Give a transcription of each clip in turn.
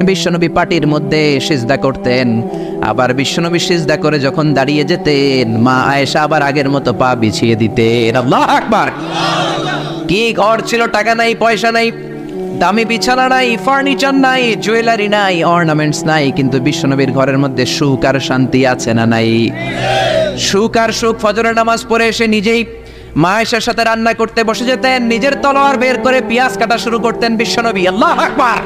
বিশ্বনবী পাটির মধ্যে সিজদা করতেন, আবার বিশ্বনবী সিজদা করে যখন দাঁড়িয়ে যেতেন মা আয়েশা আবার আগের মতো পা বিছিয়ে দিতেন। আল্লাহু আকবার। কি ঘর ছিল, টাকা নাই, পয়সা নাই, দামি বিছানা নাই, ফার্নিচার নাই, জুয়েলারি নাই, অর্নামেন্টস নাই, কিন্তু বিশ্বনবীর ঘরের মধ্যে সুখ আর শান্তি আছে না নাই? সুখ আর সুখ। ফজরের নামাজ পড়ে এসে নিজেই মা আয়েশার সাথে রান্না করতে বসে যেতেন, নিজের তলোয়ার বের করে পেঁয়াজ কাটা শুরু করতেন বিশ্বনবী। আল্লাহু আকবার।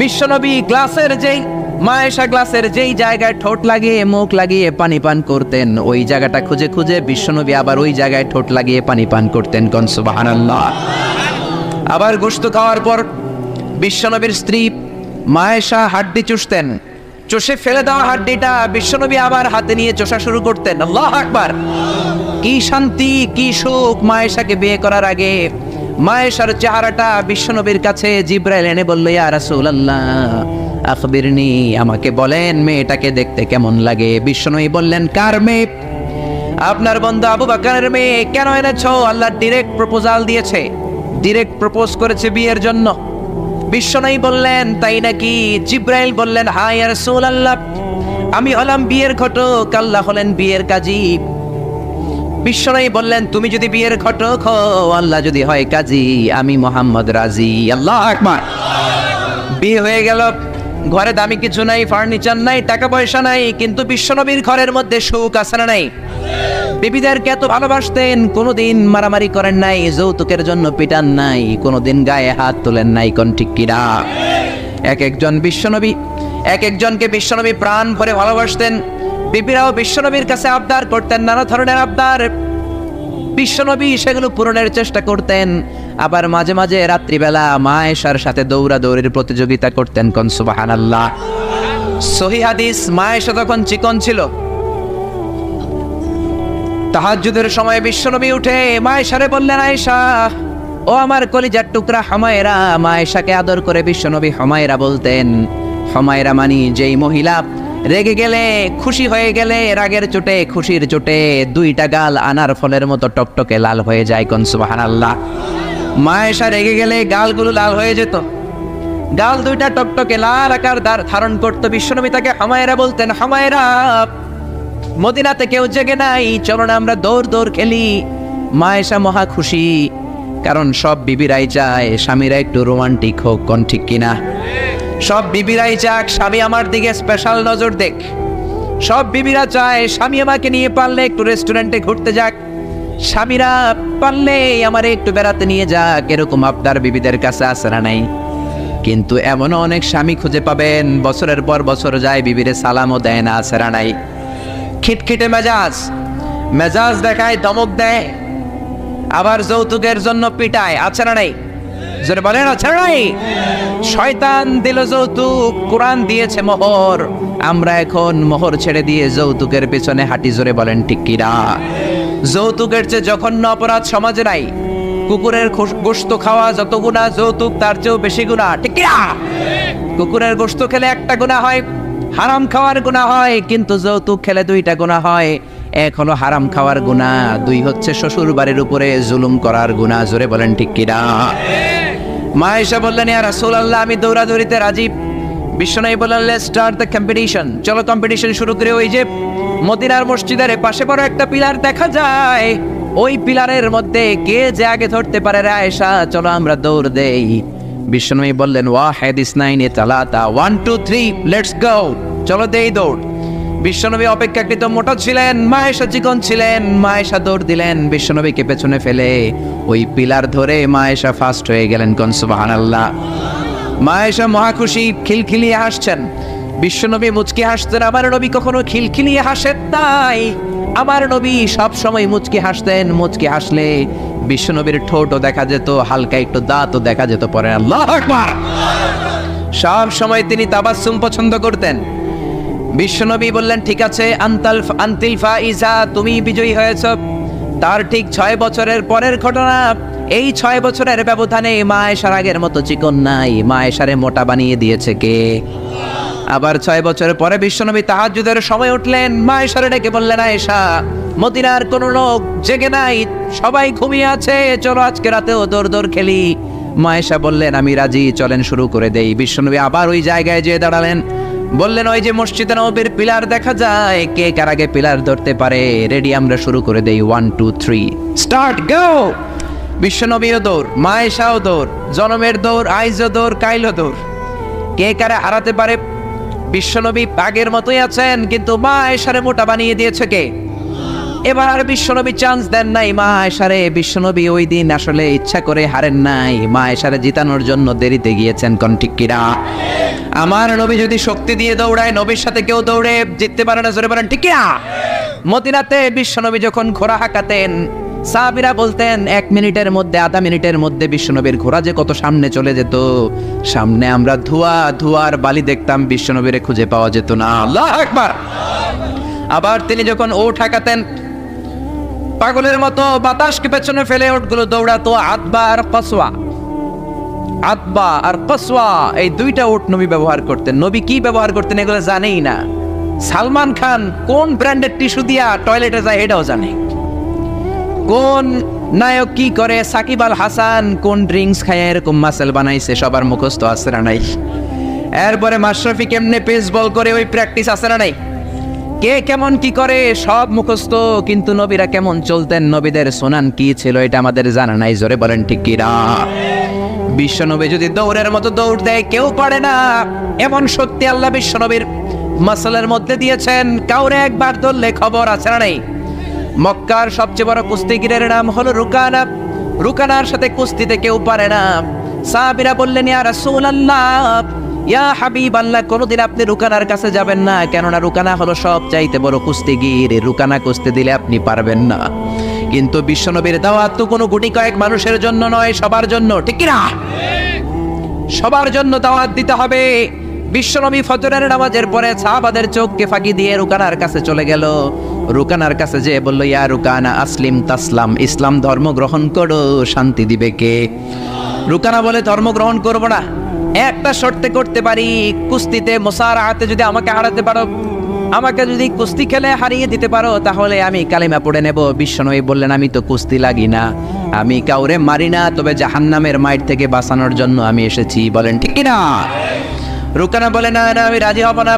বিশ্বনবী গ্লাসের যেই মা আয়েশা গ্লাসের যেই জায়গায় ঠোঁট লাগিয়ে মুখ লাগিয়ে পানি পান করতেন, ওই জায়গাটা খুঁজে খুঁজে বিশ্বনবী আবার ওই জায়গায় ঠোঁট লাগিয়ে পানি পান করতেন। কোন সুবহানাল্লাহ। আবার গোশত খাওয়ার পর বিশ্বনবীর স্ত্রী মা আয়েশা হাড্ডি চুষতেন, চষে ফেলে দেওয়া হাড্ডিটা বিশ্বনবী আবার হাতে নিয়ে চষা শুরু করতেন। আল্লাহু আকবার। কি শান্তি, কি সুখ। মা আয়েশাকে বিয়ে করার আগে মা আয়েশার চেহারাটা বিশ্বনবীর কাছে জিবরাইল এনে বলল, ইয়া রাসূলুল্লাহ আখবিরনি, আমাকে বলেন মেয়েটাকে দেখতে কেমন লাগে। বিশ্বনবী বললেন, কার মেয়ে? আপনার বন্ধু আবু বকরের মেয়ে। কেন এনেছো? আল্লাহ ডাইরেক্ট প্রপোজাল দিয়েছে, ডাইরেক্ট প্রপোজ করেছে বিয়ের জন্য। বিশ্বনবী বললেন, তাই নাকি? জিবরাইল বললেন, হ্যাঁ ইয়া রাসূলুল্লাহ, আমি হলাম বিয়ের ঘটক, আল্লাহ হলেন বিয়ের কাজী। বিশ্বনবী বললেন, তুমি যদি বিয়ের ঘটক হও, আল্লাহ যদি হয় কাজী, আমি মুহাম্মদ রাজি। আল্লাহু আকবার। বিয়ে হয়ে গেল, ঘরে দামি কিছু নাই, ফার্নিচার নাই, টাকা পয়সা নাই, কিন্তু বিশ্বনবীর ঘরের মধ্যে সুখ আছে না নাই? বিবিদেরকে এত ভালোবাসতেন, কোনোদিন মারামারি করেন নাই, যৌতুকের জন্য পিটান নাই, কোনোদিন গায়ে হাত তোলেন নাই। কোন ঠিক কিনা? এক একজনকে বিশ্বনবী প্রাণ ভরে ভালোবাসতেন। বিবিরাও বিশ্বনবীর কাছে আবদার করতেন, নানা ধরনের আবদার। বিশ্বনবী সেগুলো পূরণের চেষ্টা করতেন। আবার মাঝে মাঝে রাত্রিবেলা মা আয়েশার সাথে দৌড়াদৌড়ির প্রতিযোগিতা করতেন। কোন সুবহানাল্লাহ। সহিহ হাদিস, মা আয়েশা তখন চিকন ছিল। তাহাজ্জুদের সময় বিশ্বনবী উঠে মা আয়েশারে বললেন, আয়েশা, ও আমার কলিজার টুকরা হুমায়রা। মা আয়েশাকে আদর করে বিশ্বনবী হুমায়রা বলতেন। হুমায়রা মানি যেই মহিলা রেগে গেলে, খুশি হয়ে গেলে, রাগের চোটে, খুশির চোটে দুইটা গাল আনার ফলের মতো টকটকে লাল হয়ে যায়। কোন সুবহানাল্লাহ। মা আয়েশা রেগে গেলে গালগুলো লাল হয়ে যেত, গাল দুইটা টকটকে লাল আকার ধারণ করতো। বিশ্বনবী তাকে হুমায়রা বলতেন, হুমায়রা, মদিনাতে কেউ জেগে নাই, চলো না আমরা দৌড় দৌড় খেলি। মা আয়েশা মহা খুশি, কারণ সব বিবিরাই চায় স্বামীরা একটু রোমান্টিক হোক। কোন ঠিক কিনা? সব বিবিরাই চাক স্বামী আমার দিকে স্পেশাল নজর দেখ। সব বিবিরা চায় স্বামী আমাকে নিয়ে পারলে একটু রেস্টুরেন্টে ঘুরতে যাক, স্বামীরা পারলে আমার একটু বেড়াতে নিয়ে যাক। এরকম আবদার বিবিদের কাছে আছে না নাই? কিন্তু এমনও অনেক স্বামী খুঁজে পাবেন, বছরের পর বছর যায়, বিবিরে সালামও দেয় না, আছে না নাই? খিটখিটে মেজাজ দেখায়, ধমক দেয়, আবার যৌতুকের জন্য পিটায়, আছে না নাই? জোরে বলেন, আছে না নাই? শয়তান দিল যৌতুক, কোরআন দিয়েছে মোহর। আমরা এখন মোহর ছেড়ে দিয়ে যৌতুকের পেছনে হাঁটি। জোরে বলেন ঠিক কিনা? যৌতুকের চেয়ে জঘন্য অপরাধ সমাজে নাই। কুকুরের গোশত খাওয়া যত গুনাহ, যৌতুক তার চেয়েও বেশি গুনাহ। ঠিক কিনা? কুকুরের গোশত খেলে একটা গুনাহ হয়, হারাম খাওয়ার গুনাহ হয়, কিন্তু যৌতুক খেলে দুইটা গুনাহ হয়। এক হলো হারাম খাওয়ার গুনাহ, দুই হচ্ছে শ্বশুর বাড়ির উপরে জুলুম করার গুনাহ। জোরে বলেন ঠিক কিনা? মা আয়েশা বললেন, ইয়া রাসূলুল্লাহ, আমি দৌড়াদৌড়িতে রাজি। বিশ্বনবী বললেন, লেটস স্টার্ট দ্য কম্পিটিশন, চলো কম্পিটিশন শুরু করে। ওই যে মদিনার মসজিদের পাশে বড় একটা পিলার দেখা যায়, ওই পিলারের মধ্যে কে যে আগে ধরতে পারে রে আয়েশা, চলো আমরা দৌড় দেই। বিশ্বনবী বললেন, ওয়াহিদ ইসনাইন তালাতা, 1 2 3 লেটস গো, চলো দেই দৌড়। বিশ্বনবী অপেক্ষাকৃত মোটা ছিলেন, মা আয়েশা চিকন ছিলেন। মা আয়েশা দৌড় দিলেন, বিশ্বনবীকে পেছনে ফেলে ওই পিলার ধরে মা আয়েশা ফার্স্ট হয়ে গেলেন। কোন সুবহানাল্লাহ। মা আয়েশা মহা খুশি, খিলখিলিয়ে হাসছেন। বিশ্বনবী মুচকি হাসতেন। আমার নবী কখনো খিলখিলিয়ে হাসেন নাই, আমার নবী সব সময় মুচকি হাসতেন। মুচকি হাসলে বিশ্বনবীর ঠোঁটও দেখা যেত, হালকা একটু দাঁতও দেখা যেত। পরে আল্লাহু আকবার। সব সময় তিনি তাবাসসুম পছন্দ করতেন। বিশ্বনবী বললেন, ঠিক আছে, আনতিল ফাইজা, তুমি বিজয়ী হয়েছ। তার ঠিক 6 বছরের পরের ঘটনা। এই 6 বছরের ব্যবধানে মা আয়েশার আগের মতো চিকন নাই, মা আয়েশারে মোটা বানিয়ে দিয়েছে কে? আবার 6 বছর পরে বিশ্বনবী তাহাজ্জুদের সময় উঠলেন, মা আয়েশারে ডেকে বললেন, আয়েশা, মদিনার কোন লোক জেগে নাই, সবাই ঘুমিয়ে আছে, চলো আজকে রাতেও দৌড় দৌড় খেলি। মা আয়েশা বললেন আমি রাজি, চলেন শুরু করে দেই। বিশ্বনবী আবার ওই জায়গায় যেয়ে দাঁড়ালেন, বললেন ওই যে মসজিদে নববীর পিলার দেখা যায়, কে কার আগে পিলার ধরতে পারে? রেডি, আমরা শুরু করে দেই, 1 2 3 স্টার্ট, গো। বিশ্বনবীও দৌড়, মা আয়েশাও দৌড়, জনমের দৌড়, আইজও দৌড়, কাইলও দৌড়। কে কারে হারাতে পারে? বিশ্বনবী আগের মতোই আছেন, কিন্তু মা আয়েশারে মোটা বানিয়ে দিয়েছে কে? এবার আর বিশ্বনবী চান্স দেন নাই মা আয়েশারে। বিশ্বনবী ওই দিন আসলে ইচ্ছা করে হারেন নাই, মা আয়েশারে জিতানোর জন্য দেরিতে গিয়েছেন। কোন ঠিক কিনা? আমার নবী যদি শক্তি দিয়ে দৌড়ায়, নবীর সাথে কেউ দৌড়ে জিততে পারে না, জোরে বলেন ঠিক কিনা? মদিনাতে বিশ্বনবী যখন ঘোড়া হাঁকাতেন, সাহাবীরা বলতেন 1 মিনিটের মধ্যে, আধা মিনিটের মধ্যে বিশ্বনবীর ঘোড়া যে কত সামনে চলে যেত। সামনে আমরা ধোঁয়ার বালি দেখতাম, বিশ্বনবীরে খুঁজে পাওয়া যেত না। আল্লাহু আকবার। আবার তিনি যখন ওট হাঁকাতেন, পাগলের মতো বাতাসকে পেছনে ফেলে ওটগুলো দৌড়াতো। আতবা আর কসওয়া, এই দুইটা ওট নবী ব্যবহার করতেন। নবী কি ব্যবহার করতেন এগুলো জানেই না। সালমান খান কোন ব্র্যান্ডের টিস্যু দিয়া টয়লেটে যায় এটাও জানে। কোন নায়ক কি করে, সাকিব আল হাসান কোন ড্রিঙ্কস খায় এরকম মাসেল বানাইছে, সবার মুখস্থ আছে না নাই? এরপরে মাশরাফি কেমনে পেস বল করে, ওই প্র্যাকটিস আছে না নাই? কে কেমন কি করে সব মুখস্থ, কিন্তু নবীরা কেমন চলতেন, নবীদের সুনান কি ছিল এটা আমাদের জানা নাই। জোরে বলেন ঠিক কিনা? বিশ্বনবী যদি দৌড়ের মতো দৌড় দেয় কেউ পারে না, এমন শক্তি আল্লাহ বিশ্বনবীর মাসলের মধ্যে দিয়েছেন। কাউরে একবার ধরলে খবর আছে না নাই? মক্কার সবচেয়ে বড় কুস্তিগিরের নাম হলো রুকানা। রুকানার সাথে কুস্তিতে কেউ পারে না। সাহাবীরা বললেন ইয়া রাসূলুল্লাহ, ইয়া হাবিবাল্লাহ, কোনদিন আপনি রুকানার কাছে যাবেন না, কেননা রুকানা হলো সব চাইতে বড় কুস্তিগির, রুকানা কুস্তি দিলে আপনি পারবেন না। কিন্তু বিশ্বনবীর দাওয়াত তো কোনো গুটি কয়েক মানুষের জন্য নয়, সবার জন্য, ঠিক কি না? সবার জন্য দাওয়াত দিতে হবে। বিশ্বনবী ফজরের নামাজের পরে সাহাবাদের চোখকে ফাঁকি দিয়ে রুকানার কাছে চলে গেল। রুকানার কাছে যে বলল ইয়া রুকানা আসলিম তাসলাম, ইসলাম ধর্ম গ্রহণ করো, শান্তি দিবে কে? রুকানা বলে ধর্ম গ্রহণ করব না, একটা শর্তে করতে পারি, কুস্তিতে মুসারাআতে যদি আমাকে হারাতে পারো, আমাকে যদি কুস্তি খেলে হারিয়ে দিতে পারো, তাহলে আমি কালিমা পড়ে নেব। বিশ্বনবী বললেন আমি তো কুস্তি লাগি না, আমি কাউরে মারি না, তবে জাহান্নামের মাইর থেকে বাঁচানোর জন্য আমি এসেছি। বলেন ঠিক কি না? রুকানা বলে না না, আমি রাজি হব না,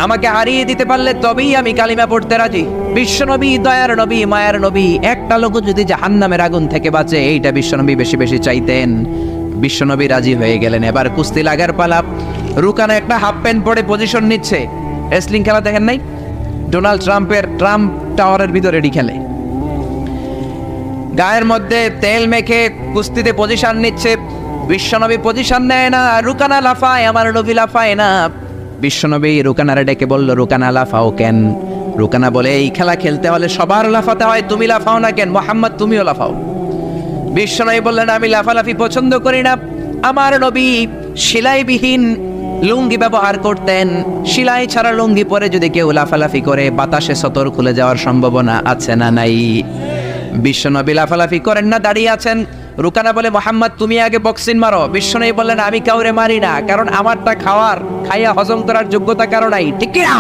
আমাকে হারিয়ে দিতে পারলে তবেই আমি কালিমা পড়তে রাজি। বিশ্বনবী দয়ার নবী, মায়ার নবী, একটা লোক যদি জাহান্নামের আগুন থেকে বাঁচে, এইটা বিশ্বনবী বেশি বেশি চাইতেন। বিশ্বনবী রাজি হয়ে গেলেন। এবার কুস্তি লাগার পালা। রুকানা একটা হাফ প্যান্ট পরে পজিশন নিচ্ছে। রেসলিং খেলা দেখেন নাই? ডোনাল্ড ট্রাম্পের ট্রাম্প টাওয়ারের ভিতরে এডি খেলে, গায়ের মধ্যে তেল মেখে কুস্তিতে পজিশন নিচ্ছে। বিশ্বনবী পজিশন নেয় না, রুকানা লাফায়, আমার নবী লাফায় না। বিশ্বনবী রুকানারে ডেকে বলল রুকানা লাফাও কেন? রুকানা বলে এই খেলা খেলতে হলে সবার লাফাতে হয়, তুমি লাফাও না কেন? মোহাম্মদ তুমিও লাফাও। বিশ্বনবী বললেন আমি লাফালাফি পছন্দ করি না। আমার নবী সেলাইবিহীন লুঙ্গি ব্যবহার করতেন। সেলাই ছাড়া লুঙ্গি পরে যদি কেউ লাফালাফি করে, বাতাসে সতর খুলে যাওয়ার সম্ভাবনা আছে না নাই? বিশ্বনবী লাফালাফি করেন না, দাঁড়িয়ে আছেন। রুকানা বলে মোহাম্মদ তুমি আগে বক্সিং মারো। বিশ্বনবী বললেন আমি কাউরে মারি না, কারণ আমারটা খাইয়া হজম করার যোগ্যতা কারো নাই, ঠিক কি না?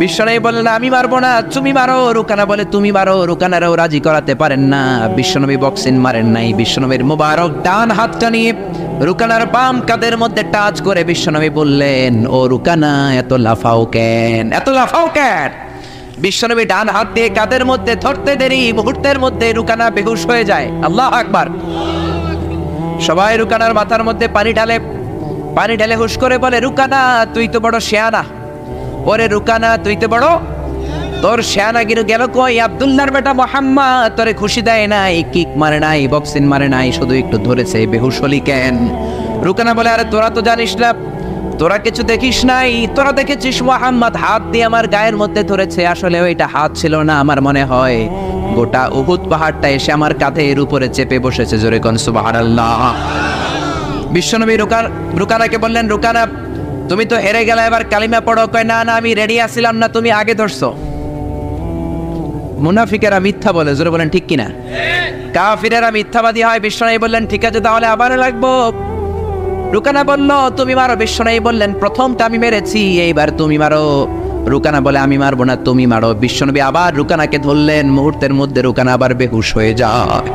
বিশ্বনবী বললেন আমি মারবো না, তুমি মারো। রুকানা বলে তুমি মারো। রুকানারাও রাজি করাতে পারেন না। বিশ্বনবী বক্সিং মারেন নাই। বিশ্বনবীর মুবারক ডান হাতটা নিয়ে রুকানার বাম কাঁধের মধ্যে টাচ করে বিশ্বনবী বললেন ও রুকানা, এত লাফাও কেন, এত লাফাও কেন? বিশ্বনবী ডান হাত দিয়ে কাঁধের মধ্যে ধরতে দেরি, মুহূর্তের মধ্যে রুকানা বেহুশ হয়ে যায়। আল্লাহু আকবার। সবাই রুকানার মাথার মধ্যে পানি ঢালে হুশ করে বলে রুকানা তুই তো বড় শেয়ানা। ওরে রুকানা তুই তো বড়, তোর শেয়ানাগিরি গেল কই? আব্দুল্লাহর বেটা মুহাম্মদ তোরে খুশি দেয় নাই, কিক মারে নাই, বক্সিং মারে নাই, শুধু একটু ধরেছে, বেহুশ হলি কেন? রুকানা বলে আরে তোরা তো জানিস না, তোরা কিছু দেখিস নাই, তোরা দেখেছিস মুহাম্মদ হাত দিয়ে আমার গায়ের মধ্যে ধরেছে। আসলে ওইটা হাত ছিল না, আমার মনে হয় গোটা উহুদ পাহাড়টা এসে আমার কাঁধের উপরে চেপে বসেছে। জোরে কোন সুবহানাল্লাহ। বিশ্বনবী রুকানাকে বললেন রুকানা তুমি তো হেরে গেলে, এবার কালিমা পড়ো। কয় না না আমি রেডি আছিলাম না, তুমি আগে ধরছো। মুনাফিকেরা মিথ্যা বলে, জোরে বলেন ঠিক কিনা? কাফিরেরা মিথ্যাবাদী হয়। বিশ্বনবী বললেন ঠিক আছে তাহলে আবার লাগবো। রুকানা বলল তুমি মারো। বিশ্বনবী বললেন প্রথমটা আমি মেরেছি, এইবার তুমি মারো। রুকানা বলে আমি মারবো না, তুমি মারো। বিশ্বনবী আবার রুকানাকে ধরলেন। মুহূর্তের মধ্যে রুকানা আবার বেহুশ হয়ে যায়।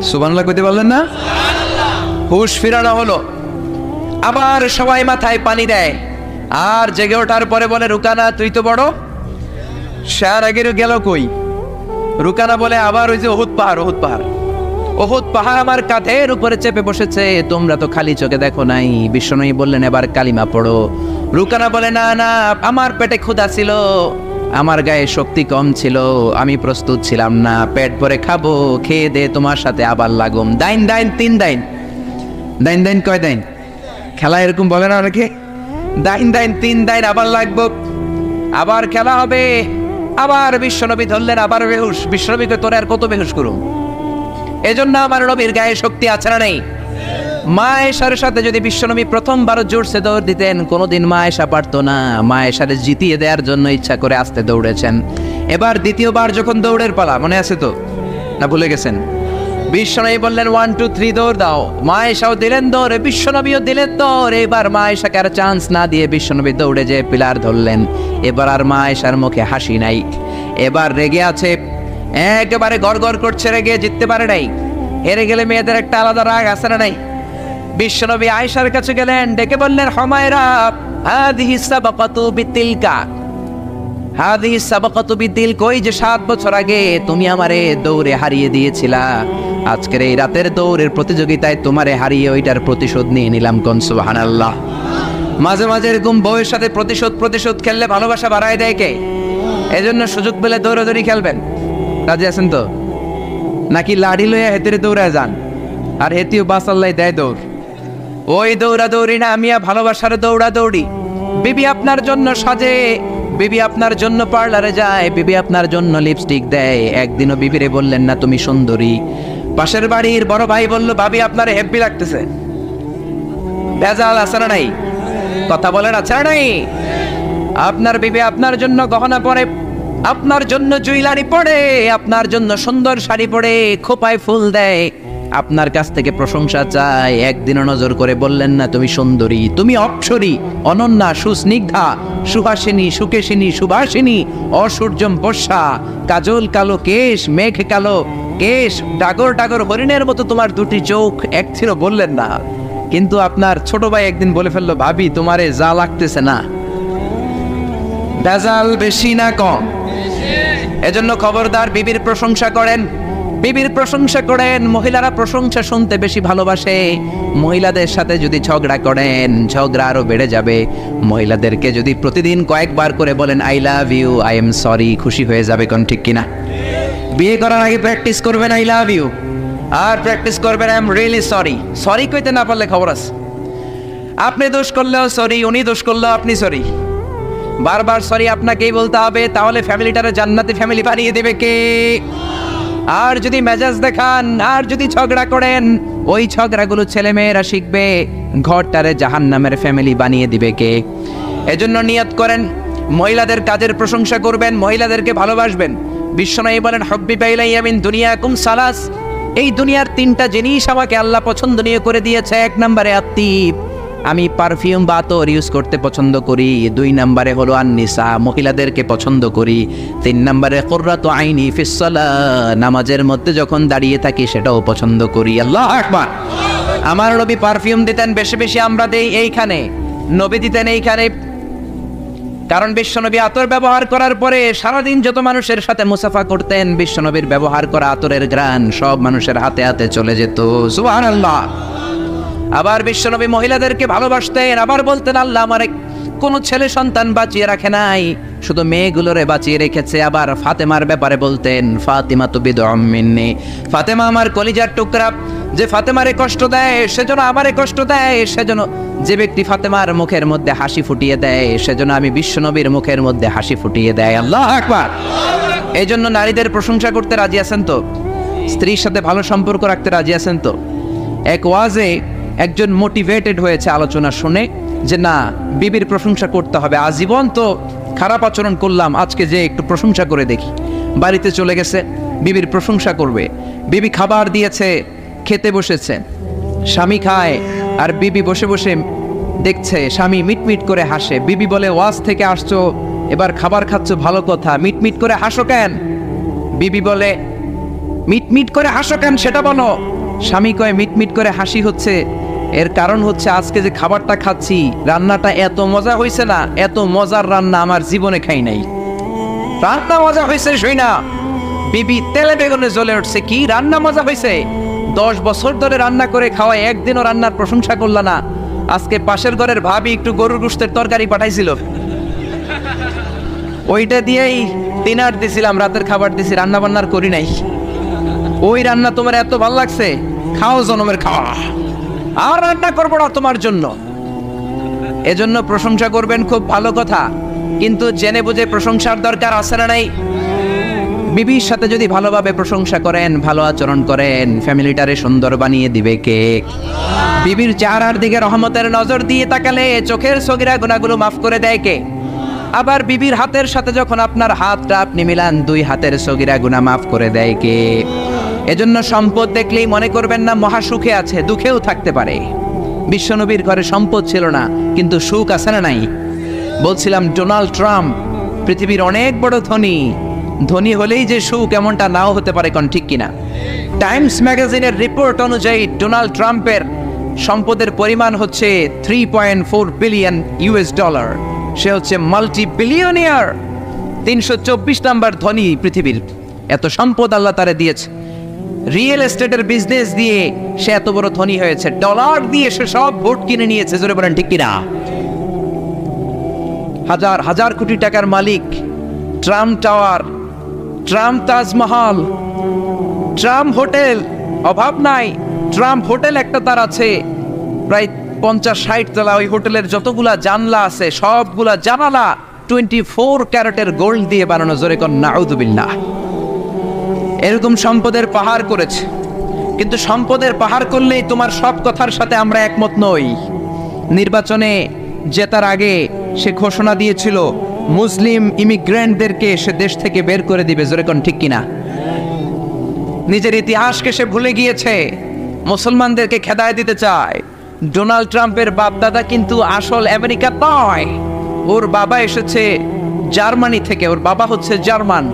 সুবহানাল্লাহ কইতে পারলেন না? হুশ ফিরানো হলো, আবার সবাই মাথায় পানি দেয়, আর জেগে ওঠার পরে বলে রুকানা তুই তো বড়, শার আগের গেল কই? রুকানা বলে আবার ওই যে ওহুদ পাহাড়, ওহুদ পাহাড়, ওহুদ পাহাড় আমার কাঁধের উপরে চেপে বসেছে, তোমরা তো খালি চোখে দেখো নাই। বিশ্বনবী বললেন এবার কালিমা পড়ো। রুকানা বলে না না, আমার পেটে ক্ষুধা ছিল, আমার গায়ে শক্তি কম ছিল, আমি প্রস্তুত ছিলাম না, পেট ভরে খাবো, খেয়ে দে তোমার সাথে আবার লাগুম। দাইন দাইন তিন দাইন, দাইন দাইন কয় দাইন, খেলা এরকম বলে না অনেকে, দাইন দাইন তিন দাইন আবার লাগবো, আবার খেলা হবে। আবার বিশ্বনবী ধরলেন, আবার বেহুশ। বিশ্বনবীকে তোরে আর কত বেহুশ করুম? এজন্য আমার নবীর গায়ে শক্তি আছে না নেই? মা আয়েশার সাথে যদি বিশ্বনবী প্রথমবার জোরসে দৌড় দিতেন, কোনোদিন মা আয়েশা পারতো না। মা আয়েশারে জিতিয়ে দেওয়ার জন্য ইচ্ছা করে আস্তে দৌড়েছেন। এবার দ্বিতীয়বার যখন দৌড়ের পালা, মনে আছে তো না ভুলে গেছেন? বিশ্বনবী বললেন 1 2 3 দৌড় দাও। মা আয়েশাও দিলেন দৌড়, বিশ্বনবীও দিলেন দৌড়। এবার মা আয়েশাকে আর চান্স না দিয়ে বিশ্বনবী দৌড়ে যেয়ে পিলার ধরলেন। এবার আর মা আয়েশার মুখে হাসি নাই, এবার রেগে আছে, একেবারে গড়গড় করছে, রেগে জিততে পারে নাই। হেরে গেলে মেয়েদের একটা আলাদা রাগ আছে না নাই? বিশ্বনবী আয়েশার কাছে গেলেন, ডেকে বললেন হুমায়রা হাদিহি সাবাকাতু বিতিলকা, হাদিহি সাবাকাতু বিতিল, কই যে 7 বছর আগে তুমি আমারে দৌড়ে হারিয়ে দিয়েছিলা, আজকের এই রাতের দৌড়ের প্রতিযোগিতায় তোমারে হারিয়ে ওইটার প্রতিশোধ নিয়ে নিলাম। কোন সুবহানাল্লাহ। মাঝে মাঝে এরকম বউয়ের সাথে প্রতিশোধ খেললে ভালোবাসা বাড়ায় দেয় কে? এজন্য সুযোগ পেলে দৌড়াদৌড়ি খেলবেন। রাজি আছেন তো? নাকি লাড়ি লইয়া হেতেরে দৌড়ায় যান, আর হেতিও বাসাল্লাই দেয় দৌড়? ওই দৌড়াদৌড়ি না, আমিয়া ভালোবাসার দৌড়াদৌড়ি। বিবি আপনার জন্য সাজে, বিবি আপনার জন্য পার্লারে যায়, বিবি আপনার জন্য লিপস্টিক দেয়। একদিনও বিবিরে বললেন না তুমি সুন্দরী? পাশের বাড়ির বড় ভাই বলল ভাবি আপনার হেব্বি লাগতেছে। ভেজাল আছে না নাই? কথা বলেন আছে না নাই? আপনার বিবি আপনার জন্য গহনা পরে, আপনার জন্য জুয়েলারি পরে, আপনার জন্য সুন্দর শাড়ি পরে, খোপায় ফুল দেয়, আপনার কাছ থেকে প্রশংসা চায়। একদিনও নজর করে বললেন না তুমি সুন্দরী, তুমি অপ্সরী, অনন্যা, সুস্নিগ্ধা, সুহাসিনী, সুকেশিনী, সুভাষিনী, অসূর্যম বর্ষা, কাজল কালো কেশ, মেঘ কালো কেশ, ডাগর ডাগর হরিণের মতো তোমার দুটি চোখ, এক ছিল বললেন না। কিন্তু আপনার ছোট ভাই একদিন বলে ফেললো ভাবি তোমারে যা লাগতেছে না। ভেজাল বেশি না কম? এজন্য খবরদার, বিবির প্রশংসা করেন, বিবির প্রশংসা করেন। মহিলারা প্রশংসা শুনতে বেশি ভালোবাসে। মহিলাদের সাথে যদি ঝগড়া করেন, ঝগড়া আরো বেড়ে যাবে। মহিলাদেরকে যদি প্রতিদিন কয়েকবার করে বলেন I love you, I am sorry, খুশি হয়ে যাবে। কোন ঠিক কিনা? বিয়ে করার আগে প্র্যাকটিস করবেন আই লাভ ইউ, আর প্র্যাকটিস করবেন I am really sorry. Sorry কইতে না পারলে খবর আছে। আপনি দোষ করলেও সরি, উনি দোষ করলেও আপনি সরি। বারবার সরি আপনাকেই বলতে হবে, তাহলে ফ্যামিলিটারে জান্নাতি ফ্যামিলি বানিয়ে দেবে কে? আর যদি মেজাজ দেখান, আর যদি ঝগড়া করেন, ওই ঝগড়াগুলো ছেলে মেয়েরা শিখবে, ঘরটারে জাহান্নামের ফ্যামিলি বানিয়ে দিবে কে? এজন্য নিয়ত করেন মহিলাদের কাজের প্রশংসা করবেন, মহিলাদেরকে ভালোবাসবেন। বিশ্বনবী বলেন হুব্বিবা ইলাইয়া মিন দুনিয়াকুম সালাস, এই দুনিয়ার 3টা জিনিস আমাকে আল্লাহ পছন্দনীয় করে দিয়েছে। 1 নম্বরে আত্তিব, আমি পারফিউম বা আতর ইউজ করতে পছন্দ করি। 2 নম্বরে হলো আন-নিসা, মহিলাদেরকে পছন্দ করি। 3 নম্বরে কুররাতু আইনি ফিস সালাহ, নামাজের মধ্যে যখন দাঁড়িয়ে থাকি সেটাও পছন্দ করি। আল্লাহু আকবার। আমার নবী পারফিউম দিতেন বেশি বেশি, আমরা দেই এইখানে, নবী দিতেন এইখানে। কারণ বিশ্বনবী আতর ব্যবহার করার পরে সারাদিন যত মানুষের সাথে মুসাফা করতেন, বিশ্বনবীর ব্যবহার করা আতরের ঘ্রাণ সব মানুষের হাতে হাতে চলে যেত। সুবহানাল্লাহ। আবার বিশ্বনবী মহিলাদেরকে ভালোবাসতেন, আবার বলতেন আল্লাহ আমার কোন ছেলে সন্তান বাঁচিয়ে রাখে নাই, শুধু মেয়েগুলোরে বাঁচিয়ে রেখেছে। আবার ফাতেমার ব্যাপারে বলতেন ফাতিমা তু বিদউম মিন্নি, ফাতেমা আমার কলিজার টুকরা, যে ফাতেমারে কষ্ট দেয় সেজন্য আমারে কষ্ট দেয়, সেজন্য যে ব্যক্তি ফাতেমার মুখের মধ্যে হাসি ফুটিয়ে দেয় সেজন্য আমি বিশ্বনবীর মুখের মধ্যে হাসি ফুটিয়ে দেয়। আল্লাহু আকবার। এই জন্য নারীদের প্রশংসা করতে রাজি আছেন তো? স্ত্রীর সাথে ভালো সম্পর্ক রাখতে রাজি আছেন তো? এক ওয়াজে একজন মোটিভেটেড হয়েছে আলোচনা শুনে যে না, বিবির প্রশংসা করতে হবে, আজীবন তো খারাপ আচরণ করলাম, আজকে যে একটু প্রশংসা করে দেখি। বাড়িতে চলে গেছে, বিবির প্রশংসা করবে। বিবি খাবার দিয়েছে, খেতে বসেছে, স্বামী খায় আর বিবি বসে বসে দেখছে, স্বামী মিটমিট করে হাসে। বিবি বলে ওয়াজ থেকে আসছো, এবার খাবার খাচ্ছ, ভালো কথা, মিটমিট করে হাসো কেন? বিবি বলে মিটমিট করে হাসো কেন সেটা বলো। স্বামী কয় মিটমিট করে হাসি হচ্ছে, এর কারণ হচ্ছে আজকে যে খাবারটা খাচ্ছি রান্নাটা এত মজা হয়েছে না, এত মজার রান্না আমার জীবনে খাই নাই। রান্না মজা হয়েছে শুই না, বিবি তেলে বেগুনে জ্বলে উঠছে, কি রান্না মজা হয়েছে। 10 বছর ধরে রান্না করে খাওয়ায় একদিনও রান্নার প্রশংসা করলা না। আজকে পাশের ঘরের ভাবি একটু গরুর গোশতের তরকারি পাঠাইছিল, ওইটা দিয়েই ডিনার দিছিলাম, রাতের খাবার দিছি, রান্না বান্নার করি নাই। ওই রান্না তোমার এত ভালো লাগছে, খাও জনমের খাওয়া, আর রান্না করবো না তোমার জন্য। এজন্য প্রশংসা করবেন খুব ভালো কথা, কিন্তু জেনে বুঝে প্রশংসার দরকার আছে না নাই? বিবির সাথে যদি ভালোভাবে প্রশংসা করেন, ভালো আচরণ করেন, ফ্যামিলিটারে সুন্দর বানিয়ে দিবে কে? বিবির চেহারার দিকে রহমতের নজর দিয়ে তাকালে চোখের সগীরা গুনাহগুলো মাফ করে দেয় কে? আবার বিবির হাতের সাথে যখন আপনার হাতটা আপনি মিলান, 2 হাতের সগীরা গুনাহ মাফ করে দেয় কে? এজন্য সম্পদ দেখলেই মনে করবেন না মহা সুখে আছে, দুঃখেও থাকতে পারে। বিশ্বনবীর ঘরে সম্পদ ছিল না, কিন্তু সুখ আছে না নাই? বলছিলাম ডোনাল্ড ট্রাম্প পৃথিবীর অনেক বড় ধনী, ধনী হলেই যে সুখ এমনটা নাও হতে পারে, কোন ঠিক কিনা? টাইমস ম্যাগাজিনের রিপোর্ট অনুযায়ী ডোনাল্ড ট্রাম্পের সম্পদের পরিমাণ হচ্ছে 3.4 বিলিয়ন ইউএস ডলার। সে হচ্ছে মাল্টি বিলিয়নিয়ার, 324 নাম্বার ধনী পৃথিবীর। এত সম্পদ আল্লাহ তারে দিয়েছে। রিয়েল এস্টেটের বিজনেস দিয়ে সে এত বড় ধনী হয়েছে, ডলার দিয়ে সে সব ভোট কিনে নিয়েছে, জোরে বলেন ঠিক কিনা? হাজার হাজার কোটি টাকার মালিক। Trump tower, Trump Taj Mahal, Trump hotel, অভাব নাই। ট্রাম্প হোটেল একটা তার আছে প্রায় 50-60 তলা। ওই হোটেলের যতগুলা জানলা আছে সবগুলা জানালা 24 ক্যারেটের গোল্ড দিয়ে বানানো, জোরে কোন নাউযুবিল্লাহ। এরকম সম্পদের পাহাড় করেছে। কিন্তু সম্পদের পাহাড় করলেই তোমার সব কথার সাথে আমরা একমত নই। নির্বাচনে জেতার আগে সে ঘোষণা দিয়েছিল মুসলিম ইমিগ্রেন্টদেরকে সে দেশ থেকে বের করে দিবে, জোরে কোন ঠিক কিনা? নিজের ইতিহাসকে সে ভুলে গিয়েছে, মুসলমানদেরকে খেদায় দিতে চায়। ডোনাল্ড ট্রাম্পের বাপ দাদা কিন্তু আসল আমেরিকা নয়, ওর বাবা এসেছে জার্মানি থেকে, ওর বাবা হচ্ছে জার্মান,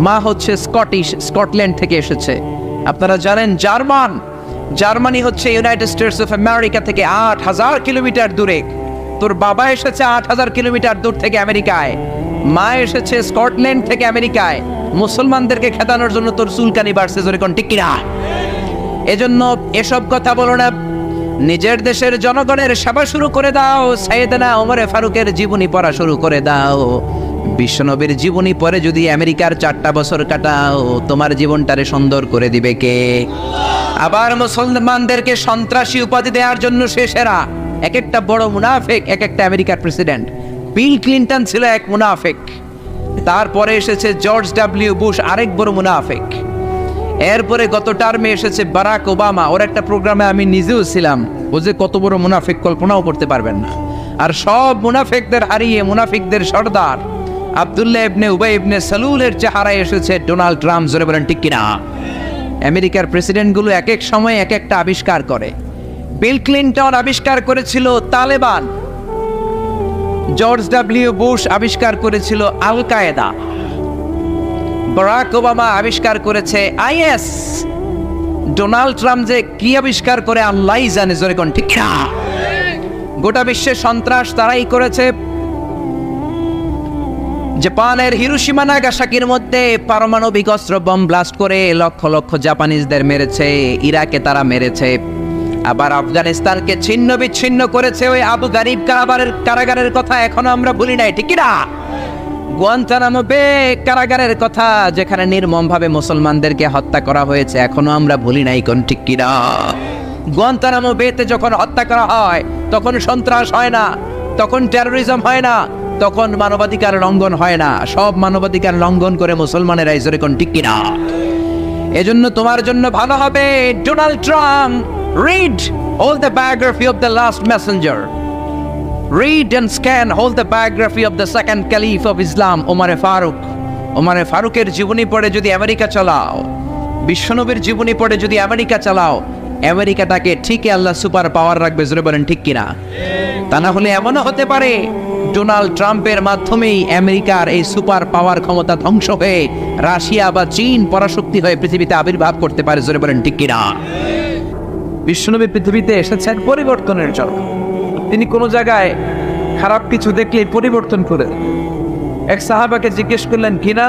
মা হচ্ছে স্কটিশ, স্কটল্যান্ড থেকে এসেছে। আপনারা জানেন জার্মানি হচ্ছে ইউনাইটেড স্টেটস অফ আমেরিকা থেকে 8000 কিলোমিটার দূরে। তোর বাবা এসেছে 8000 কিলোমিটার দূর থেকে আমেরিকায়, মা এসেছে স্কটল্যান্ড থেকে আমেরিকায়। মুসলমানদেরকে খেদানোর জন্য তোর চুলকানি বাড়ছে, জোরে কোন ঠিক কিনা? এজন্য এসব কথা বলো না। নিজের দেশের জনগণের সেবা শুরু করে দাও। সাইয়েদনা ওমরে ফারুকের জীবনী পড়া শুরু করে দাও। বিশ্বনবীর জীবনী পড়ে যদি আমেরিকার 4টা বছর কাটাও, তোমার জীবনটারে সুন্দর করে দিবে কে? আবার মুসলমানদেরকে সন্ত্রাসী উপাধি দেওয়ার জন্য সে সেরা। এক একটা বড় মুনাফিক, এক একটা আমেরিকার প্রেসিডেন্ট। বিল ক্লিন্টন ছিল এক মুনাফিক, তারপরে এসেছে জর্জ ডব্লিউ বুশ, আরেক বড় মুনাফিক। এরপরে গত টার্মে এসেছে বারাক ওবামা। ওর একটা প্রোগ্রামে আমি নিজেও ছিলাম, ও যে কত বড় মুনাফিক কল্পনাও করতে পারবেন না। আর সব মুনাফিকদের হারিয়ে মুনাফিকদের সর্দার আব্দুল্লাহ ইবনে উবাই ইবনে সালুলের চেহারায় এসেছে ডোনাল্ড ট্রাম্প, জোরে বলেন ঠিক কিনা? আমেরিকার প্রেসিডেন্টগুলো এক এক সময় এক একটা আবিষ্কার করে। বিল ক্লিন্টন আবিষ্কার করেছিল তালেবান, জর্জ ডব্লিউ বুশ আবিষ্কার করেছিল আল কায়েদা, বারাক ওবামা আবিষ্কার করেছে আইএস, ডোনাল্ড ট্রাম্প যে কি আবিষ্কার করে আল্লাহই জানে, জোরে কোন ঠিক না? গোটা বিশ্বে সন্ত্রাস তারাই করেছে। জাপানের হিরোশিমা নাগাসাকির মধ্যে পারমাণবিক অস্ত্র বম ব্লাস্ট করে লক্ষ লক্ষ জাপানিজদের মেরেছে, ইরাকে তারা মেরেছে। আবার আফগানিস্তানকে ছিন্ন বিচ্ছিন্ন করেছে। ওই আবু গারিব কারাগারের কথা এখনো আমরা ভুলি নাই, ঠিক না? গুয়ান্তানামো বে কারাগারের কথা, যেখানে নির্মমভাবে মুসলমানদেরকে হত্যা করা হয়েছে, এখনো আমরা ভুলি নাই, কোন ঠিক কিনা? গুয়ান্তানামো বেতে যখন হত্যা করা হয় তখন সন্ত্রাস হয় না, তখন টেরোরিজম হয় না, তখন মানবাধিকার লঙ্ঘন হয় না। সব মানবাধিকার লঙ্ঘন করে মুসলমানেরা, জোরে কোন ঠিক কিনা? এজন্য তোমার জন্য ভালো হবে Donald Trump read all the biography of the last messenger, read and scan all the biography of the second caliph of Islam, ওমরে ফারুক। ওমরে ফারুকের জীবনী পড়ে যদি আমেরিকা চালাও, বিশ্বনবীর জীবনী পড়ে যদি আমেরিকা চালাও, আমেরিকাটাকে ঠিকই আল্লাহ সুপার পাওয়ার রাখবে, জোরে বলেন ঠিক কিনা? তা না হলে এমনও হতে পারে ডোনাল্ড ট্রাম্পের মাধ্যমেই আমেরিকার এই সুপার পাওয়ার ক্ষমতা ধ্বংস হয়ে রাশিয়া বা চীন পরাশক্তি হয়ে পৃথিবীতে আবির্ভাব করতে পারে। জোরে বলেন ঠিক কিনা? বিশ্বনবী পৃথিবীতে এসেছেন পরিবর্তনের জন্য। তিনি কোনো জায়গায় খারাপ কিছু দেখলেই পরিবর্তন করে। এক সাহাবাকে জিজ্ঞেস করলেন কিনা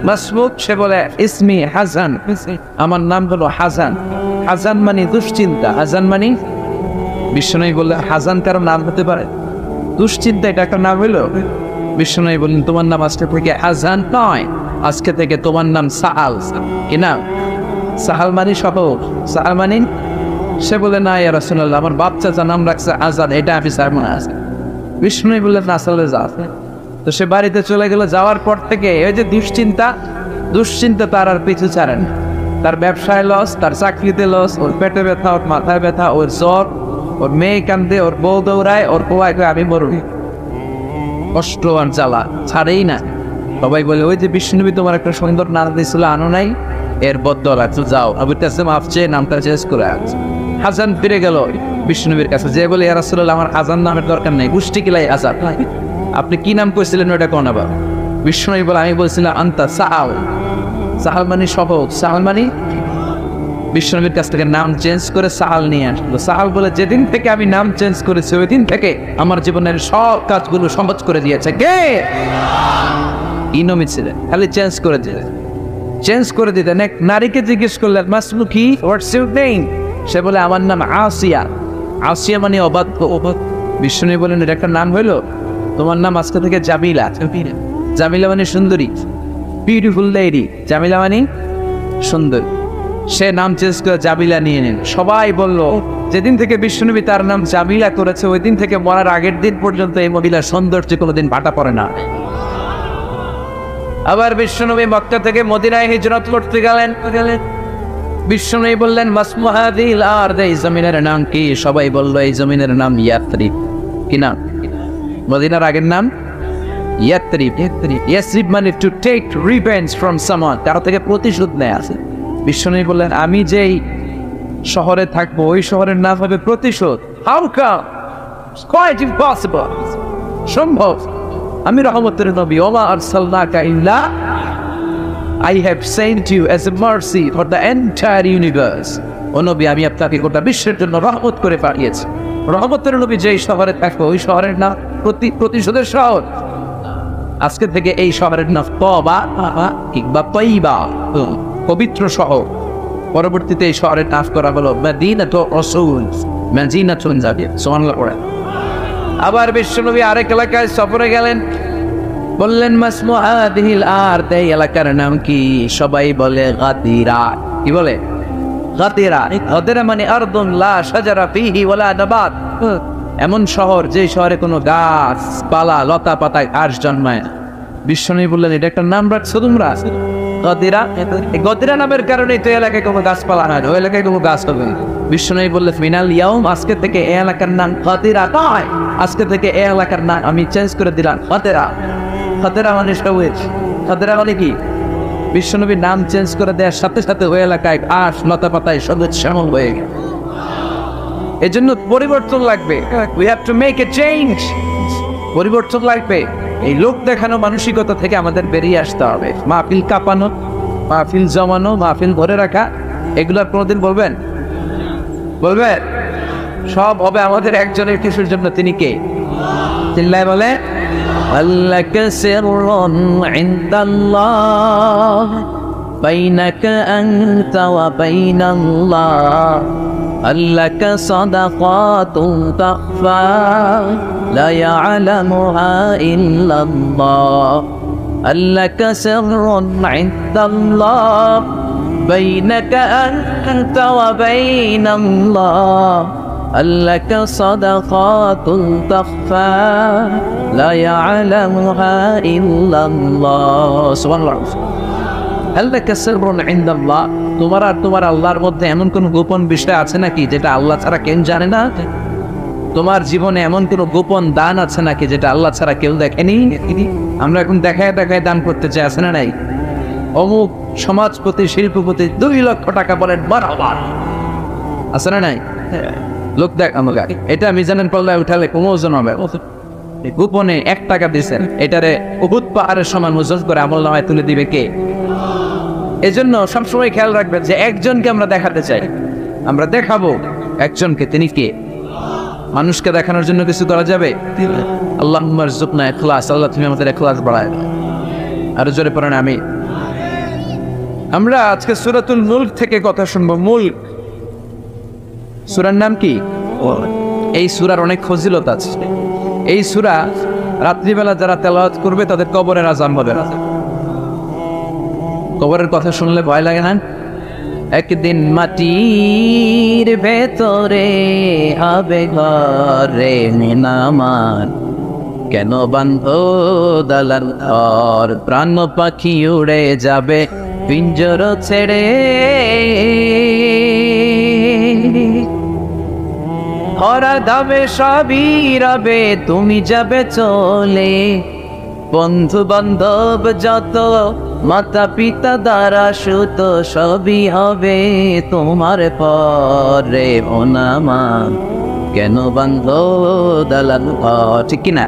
মাসমুদ, সে বলে ইসমি হাসান, আমার নাম হলো হাসান। হাসান মানে দুশ্চিন্তা। হাসান মানে, বিশ্বনবী বললেন হাসান কারো নাম হতে পারে? দুশ্চিন্তা এটা একটা নাম হইল? বিশ্বনবী বললেন তোমার নাম আজকে থেকে হাসান নয়, আজকে থেকে তোমার নাম সাহাল। কি নাম? সাহাল মানে সহজ। সাহাল মানে? সে বলে না ইয়া রাসূলুল্লাহ, আমার বাপ চাচা নাম রাখছে আজাদ, এটা আমি স্যার মনে আছে। বিষ্ণু বললেন আসলে যা। তো সে বাড়িতে চলে গেল। যাওয়ার পর থেকে ওই যে দুশ্চিন্তা তার আর পিছু ছাড়েন। তার ব্যবসায় লস, তার চাকরিতে লস, ওর পেটে ব্যথা, ওর মাথায় ব্যথা, ওর জ্বর, ওর মেয়ে কান্দে, ওর বউ দৌড়ায়, ওর পোয়ায় আমি মরুন। কষ্ট আর জ্বালা ছাড়েই না। সবাই বলে ওই যে বিষ্ণুবী তোমার একটা সুন্দর নাম দিয়েছিল আনো নাই, এর বদলা তো যাও আবু তাসিম আফছে নামটা চেঞ্জ করে আছে। হাসান ফিরে গেল বিষ্ণুবীর কাছে, যে বলে ইয়া রাসূলুল্লাহ আমার হাসান নামের দরকার নেই, গোষ্ঠী কিলাই আজাদ, আপনি কি নাম কইছিলেন ওটা কোন আবার? বিষ্ণুবী বলে আমি বলছিলাম আন্তা সাহাল। সাহাল মানে সহজ, সাহাল মানে? বিষ্ণুবীর কাছ থেকে নাম চেঞ্জ করে সাহাল নিয়ে আসলো। সাহাল বলে যেদিন থেকে আমি নাম চেঞ্জ করেছি ওই দিন থেকে আমার জীবনের সব কাজগুলো সহজ করে দিয়েছে। কে? ইনমি ছিলেন, খালি চেঞ্জ করে দিলেন। চেঞ্জ করে দিতেন। এক নারীকে জিজ্ঞেস করলেন মাসমু কি, হোয়াটস ইউর নেম? সে বলে আমার নাম আসিয়া। আসিয়া মানে অবাধ্য। বিষ্ণু বলেন এটা একটা নাম হইলো? তোমার নাম আজকে থেকে জামিলা। জামিলা মানে সুন্দরী, বিউটিফুল লেডি। জামিলা মানে সুন্দর। সে নাম চেঞ্জ করে জামিলা নিয়ে নেন। সবাই বলল যেদিন থেকে বিষ্ণুনবী তার নাম জামিলা করেছে ওই দিন থেকে মরার আগের দিন পর্যন্ত এই মহিলার সৌন্দর্যে কোনোদিন ভাটা পড়ে না। আবার বিশ্বনবী মক্কা থেকে মদিনায় হিজরত করতে গেলেন। বিশ্বনবী বললেন মাসমু হাযিল আরদ, এই জমিনের নাম কি? সবাই বলল এই জমিনের নাম ইয়াসরিব। কি নাম? মদিনার আগের নাম ইয়াসরিব। ইয়াসরিব মানে to take revenge from someone, কারো থেকে প্রতিশোধ নেয় আছে। বিশ্বনবী বললেন আমি যেই শহরে থাকবো ওই শহরের নাম হবে প্রতিশোধ। How come? It's quite impossible. সম্ভব? আমি রহমতের নবী, ওমা আরসালনাকা ইল্লা I have sent you as a mercy for the entire universe. ও নবী আমি আপনাকে গোটা বিশ্বের জন্য রহমত করে পাঠিয়েছি। রহমতের নবী যেই শহরে থাকবো ওই শহরের নাম প্রতিশোধের শহর। আজকে থেকে এই শহরের নাম তবা কিংবা তৈবা, পবিত্র শহর। পরবর্তীতে এই শহরের নাম করা হলো মদিনাতুর রাসূল, মদিনাতুন জাবির। সুবহানাল্লাহ পড়েন। আবার বিশ্বনবী আরেক এলাকায় সফরে গেলেন। বললেন মাসমু হাযিল আরদ, এই এলাকার নাম কি? সবাই বলে গাদিরা। কি বলে? গাদিরা। গাদিরা মানে আরদুন লা শাজারা ফীহি ওয়ালা নাবাত, এমন শহর যে শহরে কোনো গাছ পালা লতা পাতায় ঘাস জন্মায় না। বিশ্বনবী বললেন এটা একটা নাম রাখছো তোমরা গাদিরা? গাদিরা নামের কারণেই তো এলাকায় কোনো গাছপালা হয় না, ওই এলাকায় কোনো গাছ হবে না। বিশ্বনবী বললেন মিনাল ইয়াউম, আজকে থেকে এই এলাকার নাম গাদিরা নয়, আজকে থেকে এই এলাকার নাম আমি চেঞ্জ করে দিলাম গাদিরা। গাদিরা মানে সবুজ। গাদিরা মানে কি? বিশ্বনবী নাম চেঞ্জ করে দেওয়ার সাথে সাথে ওই এলাকায় ঘাস লতা পাতায় সবুজ শ্যামল হয়ে গেল। এজন্য পরিবর্তন লাগবে। We have to make a change. পরিবর্তন লাগবে। এই লোক দেখানো মানসিকতা থেকে আমাদের বেরিয়ে আসতে হবে। মাহফিল কাঁপানো, মাহফিল জমানো, মাহফিল ধরে রাখা, এগুলো কোনোদিন বলবেন? বলবেন? সব হবে আমাদের একজনের কিছুর জন্য। তিনি কে? চিল্লায় বলে আল্লাকা সিররুন ইনদাল্লাহ বাইনাকা আনতা ওয়া বাইনাল্লাহ, আল্লাকা সাদাকাতুন তাখফা লা ইয়ালামুহা ইল্লাল্লাহ, আল্লাকা সিররুন ইনদাল্লাহ বাইনাকা আনতা ওয়া বাইনাল্লাহ, আল্লাকা সাদাকাতুন তাখফা লা ইয়ালামুহা ইল্লাল্লাহ। সুবহানাল্লাহ। আল্লাকা সিররুন ইনদাল্লাহ, তোমার আর তোমার আল্লাহর মধ্যে এমন কোন গোপন বিষয় আছে নাকি যেটা আল্লাহ ছাড়া কেউ জানে না? তোমার জীবনে এমন কোন গোপন দান আছে নাকি যেটা আল্লাহ ছাড়া কেউ দেখেনি? আমরা এখন দেখায় দেখায় দান করতে চাই, আছে না নাই? অমুক সমাজপতি শিল্পপতি 2 লক্ষ টাকা বলেন মারহাবা, আছে না নাই? লোক দেখ আমাকে এটা মিজানের পাল্লায় উঠালে কোনো ওজন হবে গোপনে 1 টাকা দিয়েছেন এটারে উহুদ পাহাড়ের সমান ওজন করে আমলনামায় তুলে দিবে কে? এজন্য সবসময় খেয়াল রাখবেন যে একজনকে আমরা দেখাতে চাই, আমরা দেখাবো একজনকে, তিনি কে? মানুষকে দেখানোর জন্য কিছু করা যাবে? আল্লাহুম্মা রযুকনা ইখলাস, আল্লাহ তুমি আমাদের ইখলাস বাড়ায়। আর জোরে পড়েন আমিন। আমরা আজকে সূরাতুল মুলক থেকে কথা শুনবো। মুলক সূরার নাম কি? এই সূরার অনেক ফজিলত আছে। এই সূরা রাত্রিবেলা যারা তেলাওয়াত করবে তাদের কবরের আযাব হবে না। কবরের কথা শুনলে ভয় লাগে না? একদিন মাটির ভেতরে হবে ঘরে মিনামান, কেন বান্ধ দালান ঘর, প্রাণ পাখি উড়ে যাবে পিঞ্জর ছেড়ে, হরা দাবে সবই রবে তুমি যাবে চলে, বন্ধু বান্ধব যত মাতা পিতা দ্বারা সুত সবই হবে তোমার পরে ওনামান, কেন বান্ধ দালান ঘর। ঠিক কিনা?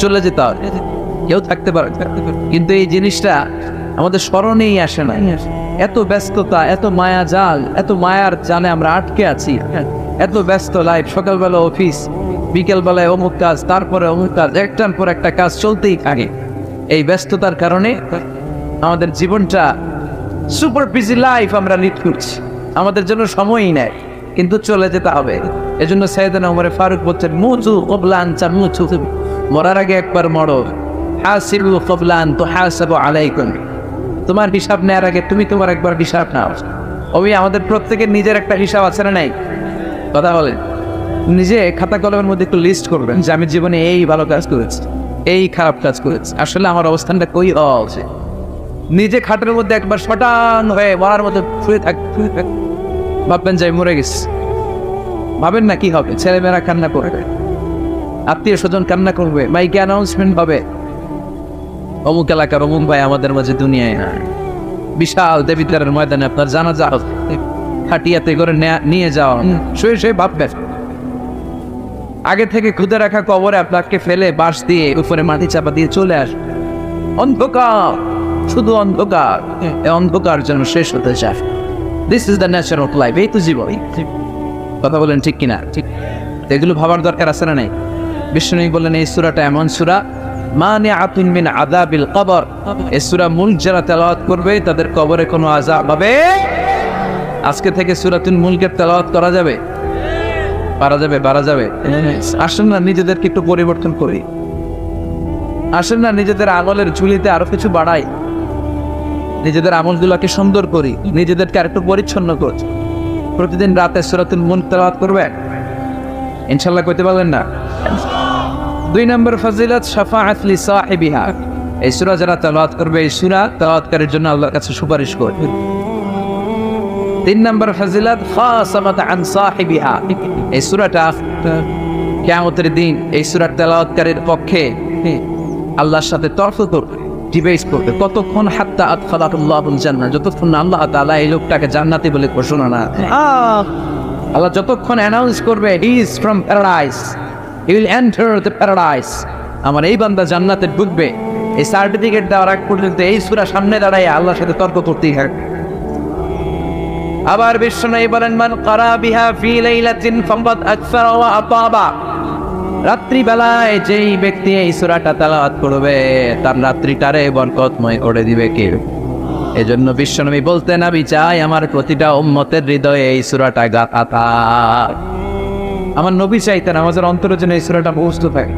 চলে যেতে হবে, কেউ থাকতে পারে, কিন্তু এই জিনিসটা আমাদের স্মরণেই আসে না। এত ব্যস্ততা, এত মায়া জাল, এত মায়ার জালে আমরা আটকে আছি। এত ব্যস্ত লাইফ, সকালবেলা অফিস, বিকেলবেলায় অমুক কাজ, তারপরে অমুক কাজ, একটার পর একটা কাজ চলতেই থাকে। এই ব্যস্ততার কারণে আমাদের জীবনটা সুপার বিজি লাইফ আমরা লিড করছি, আমাদের জন্য সময়ই নেই, কিন্তু চলে যেতে হবে। এজন্য সাইয়েদনা ওমর ফারুক বলছেন, মুতু ক্বাবলা আন তামুতু, মরার আগে একবার মরো, হাসিবু ক্বাবলা আন তুহাসাবু আলাইকুম, তোমার হিসাব নেওয়ার আগে তুমি তোমার একবার হিসাব নাও। ওই আমাদের প্রত্যেকের নিজের একটা হিসাব আছে না নাই? কথা বলেন, নিজে খাতা কলমের মধ্যে একটু লিস্ট করবেন যে আমি জীবনে এই ভালো কাজ করেছি, এই খারাপ কাজ করেছি, আসলে আমার অবস্থানটা কই হওয়া উচিত। নিজে খাটের মধ্যে একবার শটান হয়ে মরার মধ্যে শুয়ে থাক, ভাববেন যে মরে গেছি। ভাবেন না কি হবে? ছেলেমেয়েরা কান্না করবে, আত্মীয় স্বজন কান্না করবে, মাইকে অ্যানাউন্সমেন্ট হবে, অমুক এলাকার অমুক ভাই আমাদের মাঝে দুনিয়ায় না। বিশাল দেবিদ্বারের ময়দানে আপনার জানাজা হাটিয়াতে করে নিয়ে যাওয়া, শুয়ে শুয়ে ভাববেন। আগে থেকে খুদে রাখা কবরে আপনাকে ফেলে বাঁশ দিয়ে উপরে মাটি চাপা দিয়ে চলে আস, অন্ধকার, শুধু অন্ধকার। এই অন্ধকার যেন শেষ হতে চায়। This is the Nature of life. এই তো জীবন। কথা বলেন ঠিক কিনা? ঠিক। এগুলো ভাবার দরকার আছে না নাই? বিষ্ণু বললেন এই সূরাটা এমন সূরা মানিআতুন মিন আযাবিল কবর। এই সূরা মুলক যারা তেলাওয়াত করবে তাদের কবরে কোনো আযাব হবে। আজকে থেকে সূরাতুল মুলকের তেলাওয়াত করা যাবে? পারা যাবে? পারা যাবে? আসেন না নিজেদেরকে একটু পরিবর্তন করি, আসেন না নিজেদের আমলের ঝুলিতে আরো কিছু বাড়াই, নিজেদের আমলগুলোকে সুন্দর করি, নিজেদেরকে আরেকটু পরিচ্ছন্ন করি। প্রতিদিন রাতে সূরাতুল মুলক তেলাওয়াত করবেন ইনশাআল্লাহ, কইতে পারলেন না? 2 নম্বর ফজিলত শাফাআত লি সাহিবিহা। এই সূরা যারা তেলাওয়াত করবে, এই সূরা তেলাওয়াতকারীর জন্য আল্লাহর কাছে সুপারিশ করবে। 3 নম্বর ফজিলত খাসামাত আন সাহিবিহা। এই সূরাটা কিয়ামতের দিন এই সূরার তেলাওয়াতকারীর পক্ষে আল্লাহর সাথে তর্ক করবে, ডিবেট করবে। কতক্ষণ? হাত্তা আদখালাহুল্লাহুল জান্নাহ, যতক্ষণ না আল্লাহ তাআলা এই লোকটাকে জান্নাতি বলে ঘোষণা না। আল্লাহ যতক্ষণ অ্যানাউন্স করবে he is from paradise, he will enter the paradise, আমার এই বান্দা জান্নাতে ঢুকবে, এই সার্টিফিকেট দেওয়ার আগ পর্যন্ত এই সূরা সামনে দাঁড়ায় আল্লাহর সাথে তর্ক করতেই থাকবে। আবার বিশ্বনবী বলেন, মান ক্বারা বিহা ফি লাইলাতিন ফাকাদ আকসারা ওয়া আতাবা। রাত্রি বেলায় যেই ব্যক্তি এই সূরাটা তেলাওয়াত করবে তার রাত্রিটারে বরকতময় করে দিবে কে? এজন্য বিশ্বনবী বলতেন, আমি চাই আমার প্রতিটা উম্মতের হৃদয়ে এই সূরাটা গাথা থাক। আমার নবী চাইতেন আমাদের অন্তরে যেন এই সূরাটা মুখস্থ থাকে।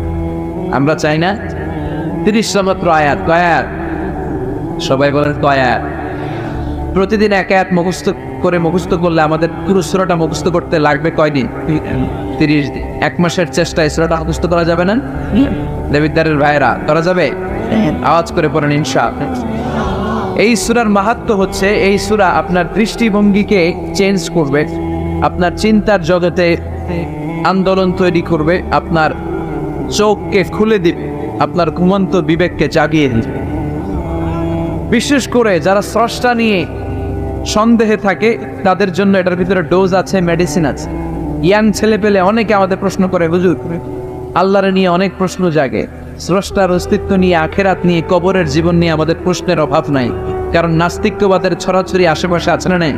আমরা চাই না? 30 মাত্র আয়াত, কয়াত সবাই বলেন কয়াত। প্রতিদিন এক আয়াত মুখস্থ করলে আমাদের পুরো সূরাটা মুখস্থ করতে লাগবে কয়দিন? 30 দিন। 1 মাসের চেষ্টায় সূরাটা মুখস্থ করা যাবে না? দেবিদ্বারের ভাইরা করা যাবে? আওয়াজ করে পড়েন ইনশাআল্লাহ। এই সূরার মাহাত্ম্য হচ্ছে এই সূরা আপনার দৃষ্টিভঙ্গিকে চেঞ্জ করবে, আপনার চিন্তার জগতে আন্দোলন তৈরি করবে, আপনার চোখকে খুলে দিবে, আপনার ঘুমন্ত বিবেককে জাগিয়ে দিবে। বিশেষ করে যারা স্রষ্টা নিয়ে সন্দেহে থাকে তাদের জন্য এটার ভিতরে ডোজ আছে, মেডিসিন আছে। ইয়াং ছেলে পেলে অনেকে আমাদের প্রশ্ন করে, হুজুর আল্লাহরে নিয়ে অনেক প্রশ্ন জাগে, স্রষ্টার অস্তিত্ব নিয়ে, আখেরাত নিয়ে, কবরের জীবন নিয়ে আমাদের প্রশ্নের অভাব নাই, কারণ নাস্তিক্যবাদের ছড়াছড়ি আশেপাশে আছে না? নেই?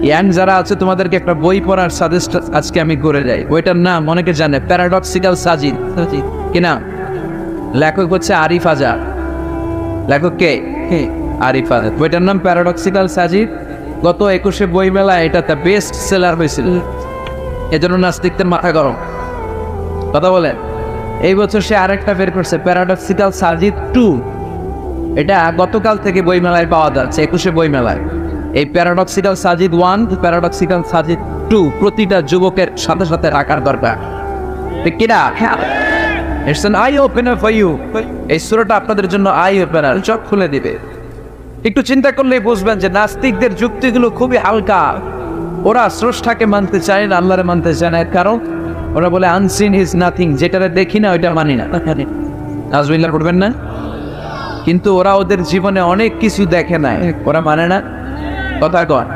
ইয়াং যারা আছে তোমাদেরকে একটা বই পড়ার সাজেস্ট আজকে আমি করে যাই। বইটার নাম অনেকে জানে, প্যারাডক্সিক্যাল সাজিদ। কি নাম? লেখক হচ্ছে আরিফ আজাদ। লেখক কে? আরিফ আজাদ। বইটার নাম প্যারাডক্সিক্যাল সাজিদ। গত 21শে বই মেলা এটা বেস্ট সেলার হয়েছিল, এজন্য নাস্তিকদের মাথা গরম। কথা বলেন, এই বছর সে আরেকটা বের করছে, প্যারাডক্সিক্যাল সাজিদ 2। এটা গতকাল থেকে বই মেলায় পাওয়া যাচ্ছে, 21শে বই মেলায়। এই প্যারাডক্সিক্যাল সাজিদ 1, প্যারাডক্সিক্যাল সাজিদ 2 প্রতিটা যুবকের সাথে সাথে রাখার দরকার। ঠিক কিনা? It's an eye opener for you. এই সূরাটা আপনাদের জন্য আই ওপেনার, চোখ খুলে দিবে। একটু চিন্তা করলেই বুঝবেন যে নাস্তিকদের যুক্তিগুলো খুবই হালকা। ওরা স্রষ্টাকে মানতে চায় না, আল্লাহরে মানতে চায় না। এর কারণ ওরা বলে আনসিন ইজ নাথিং, যেটারে দেখি না ওইটা মানি না। নাউজুবিল্লাহ পড়বেন না? কিন্তু ওরা ওদের জীবনে অনেক কিছু দেখে না, ওরা মানে না। কথা কন।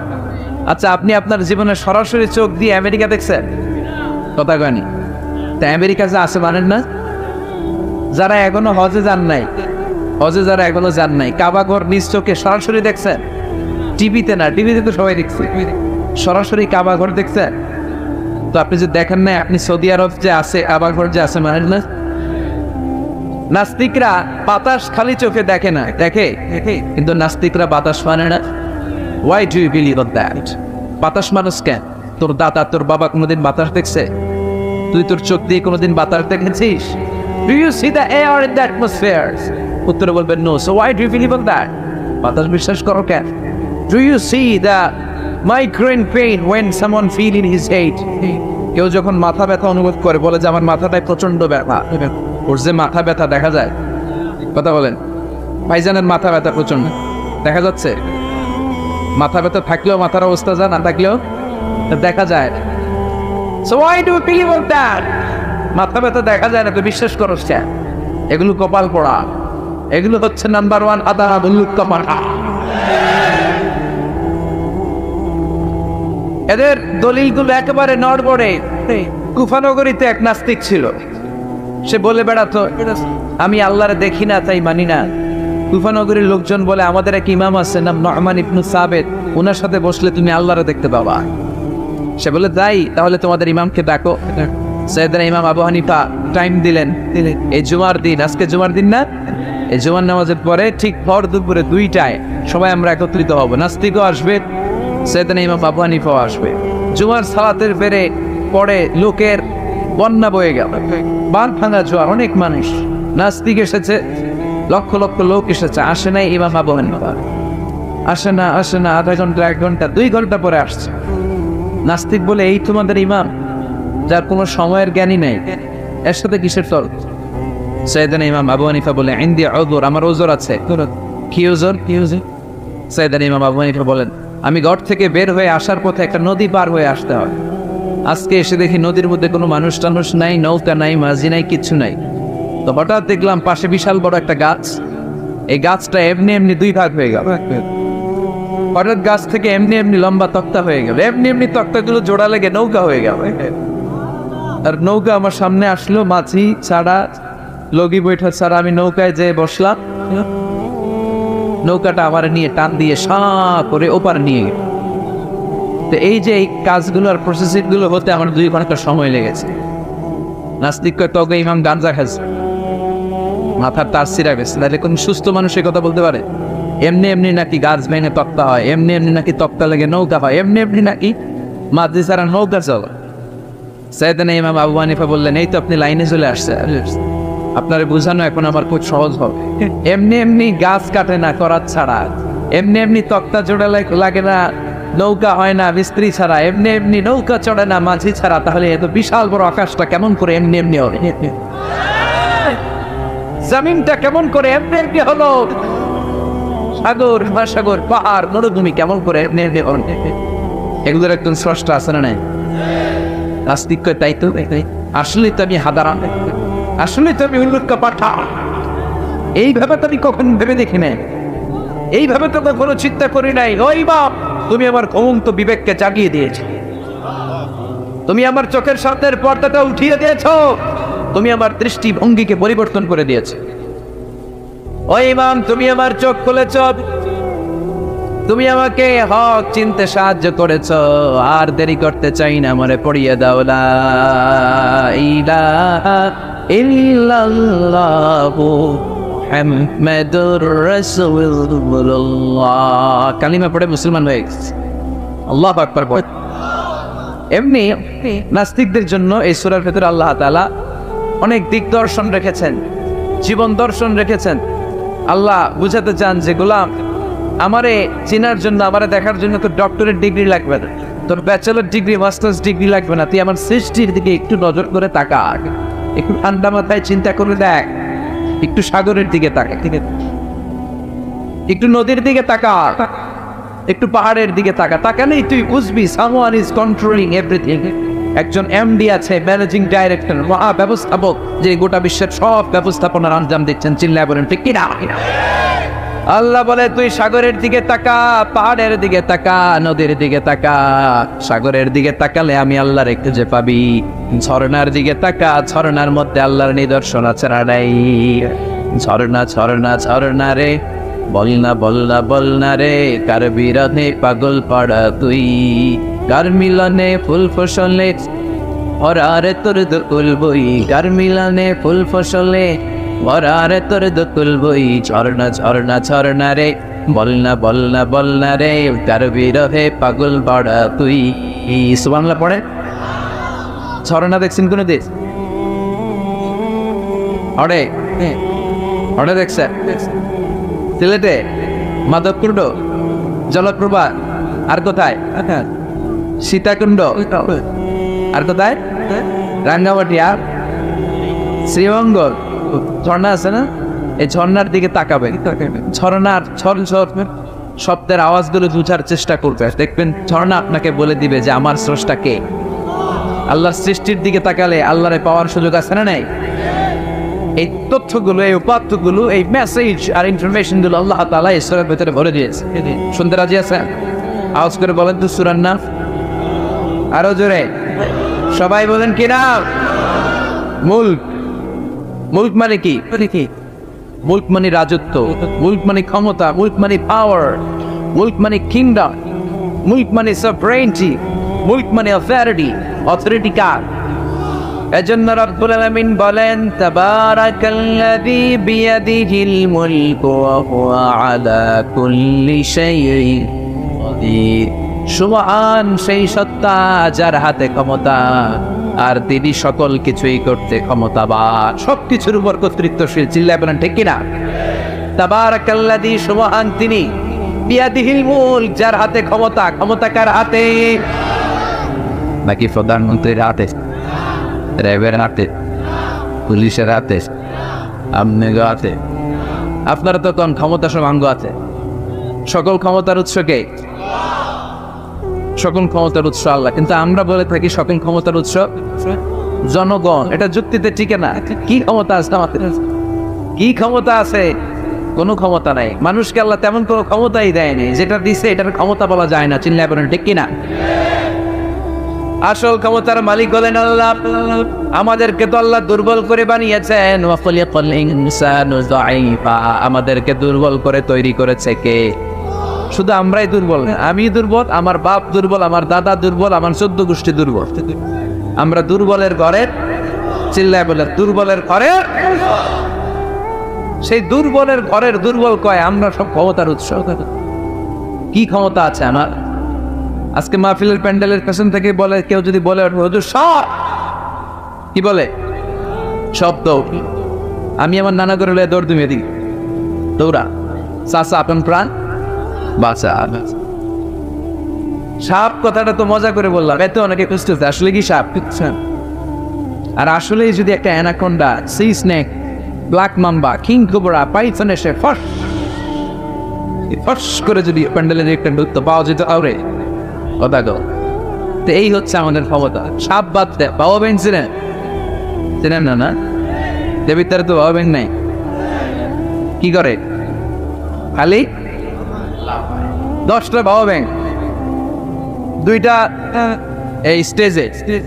আচ্ছা, আপনি আপনার জীবনে সরাসরি চোখ দিয়ে আমেরিকা দেখছেন? কথা কয়নি। তা আমেরিকা যে আছে মানেন না? যারা এখনো হজে যান নাই, যারা এখনো যান নাই, কাবা ঘর নিজ চোখে সরাসরি দেখছেন? টিভিতে না, টিভিতে তো সবাই দেখছে, সরাসরি কাবা ঘর দেখছেন? তো আপনি যে দেখেন না, আপনি সৌদি আরব যে আছে, কাবা ঘর যে আছে মানেন না? নাস্তিকরা বাতাস খালি চোখে দেখে না, দেখে, কিন্তু নাস্তিকরা বাতাস মানে না। Why do you believe on that? বাতাস মানুষ কেন? তোর দাদা, তোর বাবা কোনোদিন বাতাস দেখছে? তুই তোর চোখ দিয়ে কোনোদিন বাতাস দেখেছিস? Do you see the air in the atmosphere? উত্তরে বলবেন no. So why do you believe on that? বাতাস বিশ্বাস করো কেন? Do you see the migraine pain when someone feel in his head? কেউ যখন মাথা ব্যথা অনুভব করে, বলে যে আমার মাথাটায় প্রচন্ড ব্যথা, ওর যে মাথা ব্যথা দেখা যায়। কথা বলেন, ভাইজানের মাথা ব্যথা প্রচন্ড দেখা যাচ্ছে? মাথা ব্যথা থাকলেও মাথার অবস্থা যা, না থাকলেও দেখা যায়। So why do you believe on that? মাথা ব্যথা দেখা যায় না তো বিশ্বাস করো কেন? এগুলো কপাল পড়া, এগুলো হচ্ছে নাম্বার 1 আদা বুল্লুক্কা পাঠা। এদের দলিলগুলো একেবারে নড়বড়ে। কুফানগরীতে এক নাস্তিক ছিল, সে বলে বেড়াতো আমি আল্লাহরে দেখি না তাই মানি না। কুফানগরীর লোকজন বলে আমাদের এক ইমাম আছে নাম নু'মান ইবনে সাবিত, ওনার সাথে বসলে তুমি আল্লাহরে দেখতে পাবা। সে বলে তাই, তাহলে তোমাদের ইমামকে ডাকো। সাইয়েদনা ইমাম আবু হানিফা টাইম দিলেন, এই জুমার দিন, আজকে জুমার দিন না, এই জুমার নামাজের পরে ঠিক ভর দুপুরে 2টায় সবাই আমরা একত্রিত হব। নাস্তিকও আসবে, সাইয়েদনা ইমাম আবু হানিফাও আসবে। জুমার সালাতের বেরে পরে লোকের বন্যা বয়ে গেল, বান ভাঙা জোয়ার, অনেক মানুষ। নাস্তিক এসেছে, লক্ষ লক্ষ লোক এসেছে, আসে নাই ইমাম আবু হানিফা। আসে না আধা ঘন্টা, 1 ঘন্টা, 2 ঘন্টা পরে আসছে। নাস্তিক বলে এই তোমাদের ইমাম, যার কোনো সময়ের জ্ঞানী নেই, এর সাথে কিসের তর্ক? সাইয়েদনা ইমাম আবু হানিফা বলে ইনদি উযর, আমার উযর আছে। কি উযর? সাইয়েদনা ইমাম আবু হানিফা বলেন আমি ঘর থেকে বের হয়ে আসার পথে একটা নদী পার হয়ে আসতে হয়। আজকে এসে দেখি নদীর মধ্যে কোনো মানুষ টানুষ নাই, নৌকা নাই, মাঝি নাই, কিচ্ছু নাই। তো হঠাৎ দেখলাম পাশে বিশাল বড় একটা গাছ, এই গাছটা এমনি এমনি 2 ভাগ হয়ে গেল। হঠাৎ গাছ থেকে এমনি এমনি লম্বা তক্তা হয়ে গেল, এমনি এমনি তক্তাগুলো জোড়া লেগে নৌকা হয়ে গেল। আর নৌকা আমার সামনে আসলো, মাঝি ছাড়া, লগি বৈঠা ছাড়া। আমি নৌকায় যেয়ে বসলাম, নৌকাটা আমার নিয়ে টান দিয়ে সাঁ করে ওপার নিয়ে গেল। তো এই যে এই কাজগুলো আর প্রসেসিং গুলো হতে আমার 2 ঘন্টা সময় লেগেছে। নাস্তিক কয় তবে ইমাম গাঞ্জা খাচ্ছে, মাথার তার ছিঁড়া গেছে। তাহলে কোন সুস্থ মানুষ এই কথা বলতে পারে? এমনি এমনি নাকি গাছ ভেঙে তক্তা হয়, এমনি এমনি নাকি তক্তা লেগে নৌকা হয়, এমনি এমনি নাকি মাঝি ছাড়া নৌকা চলে? সাইয়েদনা ইমাম আবু হানিফা বললেন এই তো আপনি লাইনে চলে আসছে, আপনারে বোঝানো এখন আমার খুব সহজ হবে। এমনি এমনি গাছ কাটে না করাত ছাড়া, এমনি এমনি তক্তা জোড়া লাগে না, নৌকা হয় না মিস্ত্রি ছাড়া, এমনি এমনি নৌকা চড়ে না মাঝি ছাড়া। তাহলে এত বিশাল বড় আকাশটা কেমন করে এমনি এমনি হবে? জমিনটা কেমন করে এমনি এমনি হলো? সাগর, মহাসাগর, পাহাড়, মরুভূমি কেমন করে এমনি এমনি হলো? এগুলোর একজন স্রষ্টা আছে না নাই? নাস্তিক কয় তাই তো, আসলেই তো আমি হাদারাম, আসলেই তো আমি উল্লুক্কা পাঠা। এইভাবে তো আমি কখন ভেবে দেখি নাই, এইভাবে তো কখনো চিন্তা করি নাই। ওই বাপ, তুমি আমার ঘুমন্ত বিবেককে জাগিয়ে দিয়েছে। তুমি আমার চোখের সামনের পর্দাটা উঠিয়ে দিয়েছো, তুমি আমার দৃষ্টিভঙ্গিকে পরিবর্তন করে দিয়েছো। ও ইমাম, তুমি আমার চোখ খুলেছ, তুমি আমাকে হক চিনতে সাহায্য করেছো। আর দেরি করতে চাই না, মনে পড়িয়ে দাও লা ইলাহা ইল্লাল্লাহু মুহাম্মাদুর রাসূলুল্লাহ। কালিমা পড়ে মুসলমান হয়ে গেছে। আল্লাহু আকবার পড়ে। এমনি নাস্তিকদের জন্য এই সূরার ভেতরে আল্লাহ তাআলা অনেক দিক দর্শন রেখেছেন, জীবন দর্শন রেখেছেন। আল্লাহ বুঝাতে চান যে গোলাম, আমারে চেনার জন্য, আমারে দেখার জন্য তোর ডক্টরেট ডিগ্রি লাগবে না, তোর ব্যাচেলর ডিগ্রি, মাস্টার্স ডিগ্রি লাগবে না। তুই আমার সৃষ্টির দিকে একটু নজর করে তাকা, একটু ঠান্ডা মাথায় চিন্তা করে দেখ, একটু সাগরের দিকে তাকা, একটু নদীর দিকে তাকা, একটু পাহাড়ের দিকে তাকা। তাকালেই তুই বুঝবি সামওয়ান ইজ কন্ট্রোলিং এভরিথিং। একজন এমডি আছে, ম্যানেজিং ডাইরেক্টর, মহা ব্যবস্থাপক, যে গোটা বিশ্বের সব ব্যবস্থাপনার আঞ্জাম দিচ্ছেন। চিল্লায় বলেন ঠিক কিনা? আল্লাহ বলে তুই সাগরের দিকে তাকা, পাহাড়ের দিকে তাকা, নদীর দিকে তাকা। সাগরের দিকে তাকালে আমি আল্লাহর খুঁজে পাবি। ঝর্ণার দিকে তাকা, ঝর্ণার মধ্যে আল্লাহর নিদর্শন আছে না নাই? ঝর্ণা ঝর্ণা ঝর্ণা রে, বলনা বলনা বলনা রে, কার বিরহে পাগল পাড়া তুই, কার মিলনে ফুল ফসলে ভরারে তোর দুকুল বই, কার মিলনে ফুল ফসলে ভরারে তোর দুকুল বই। ঝর্ণা ঝর্ণা ঝর্ণা রে, বলনা বলনা বলনা রে, কার বিরহে পাগল পাড়া তুই। সুবহানাল্লাহ পড়ে। ঝর্ণা দেখছেন কোন দেশ? অড়ে অড়ে দেখছে সিলেটে, মাধবকুণ্ড, জলপ্রপাত। আর কোথায়? সীতাকুণ্ড। আর কোথায়? রাঙ্গামাটি। আর শ্রীমঙ্গল ঝর্ণা আছে না? এই ঝর্ণার দিকে তাকাবে, ঝর্ণার ঝর ঝর শব্দের আওয়াজগুলো বুঝার চেষ্টা করবে। দেখবেন ঝর্ণা আপনাকে বলে দিবে যে আমার স্রষ্টা কে। আল্লাহর সৃষ্টির দিকে তাকালে আল্লাহরে পাওয়ার সুযোগ আছে না নাই? এই তথ্যগুলো, এই উপাত্তগুলো, এই মেসেজ আর ইনফরমেশনগুলো আল্লাহ তাআলা এই সূরার ভিতরে ভরে দিয়েছে। শুনতে রাজি আছেন? আওয়াজ করে বলেন তো সূরার নাম। আরো জোরে সবাই বলেন কি নাম? মুলক। মুলক মানে কি? মুলক মানে রাজত্ব, মুলক মানে ক্ষমতা, মুলক মানে পাওয়ার, মুলক মানে কিংডম, মুলক মানে সভরেনিটি, মুলক মানে অথরিটি কার? এজন্য রব্বুল আলামিন বলেন তাবারাকাল্লাযী বিয়াদিহিল মুলকু ওয়া হুয়া আলা কুল্লি শাইইন কাদির। সুবহান সেই সত্তা যার হাতে ক্ষমতা, আর তিনি সকল কিছুই করতে ক্ষমতাবান, সবকিছুর উপর কর্তৃত্বশীল। চিল্লায় বলেন ঠিক কিনা? তাবারাকাল্লাযী, সুবহান তিনি, বিয়াদিহিল মুলক, যার হাতে ক্ষমতা। ক্ষমতা কার হাতে? নাকি প্রধানমন্ত্রীর হাতে, র্যাবের হাতে, পুলিশের হাতে, আপনার হাতে? আপনারা তো কোন ক্ষমতা সব আঙ্গ আছে। সকল ক্ষমতার উৎস কে? সকল ক্ষমতার উৎস আল্লাহ। কিন্তু আমরা বলে থাকি সকল ক্ষমতার উৎস জনগণ। এটা যুক্তিতে টিকে না। কি ক্ষমতা আছে আমাদের? কি ক্ষমতা আছে? কোনো ক্ষমতা নাই। মানুষকে আল্লাহ তেমন কোনো ক্ষমতাই দেয়নি। যেটা দিছে এটার ক্ষমতা বলা যায় না। চিল্লায় বলেন ঠিক কিনা? আসল ক্ষমতার মালিক হলেন আল্লাহ। আমাদেরকে তো আল্লাহ দুর্বল করে বানিয়েছেন। ওয়া খালাকাল ইনসানা যায়ীফা, আমাদেরকে দুর্বল করে তৈরি করেছে কে? শুধু আমরাই দুর্বল। আমি দুর্বল, আমার বাপ দুর্বল, আমার দাদা দুর্বল, আমার 14 গোষ্ঠী দুর্বল। আমরা দুর্বলের ঘরের, চিল্লায় বলে দুর্বলের ঘরের, সেই দুর্বলের ঘরের দুর্বল কয় আমরা সব ক্ষমতার উৎস। কি ক্ষমতা আছে আমার? আজকে মাহফিলের প্যান্ডেলের পেছন থেকে বলে, কেউ যদি বলে হুজুর সব, কি বলে? শব্দ। আমি আমার নানা করে দৌড় তুমি এদিকে দৌড়া, চাচা আপন প্রাণ বাঁচা। সাপ কথাটা তো মজা করে বললাম, এতে অনেকে খুঁজতেছে আসলে কি সাপ। আর আসলে যদি একটা anaconda, C snake, black mamba, king cobra, Python এসে ফস করে যদি প্যান্ডেলের একটা ঢুকতো, পাওয়া যেত আরে কথা গো। তো এই হচ্ছে আমাদের ক্ষমতা। সাপ বাদ দেয়। বাবা বেন চেনেন না? না, দেবীর তারা তো বাবা বেন নাই। কি করে? খালি 10টা বাবা ব্যাংক, 2টা এই স্টেজে,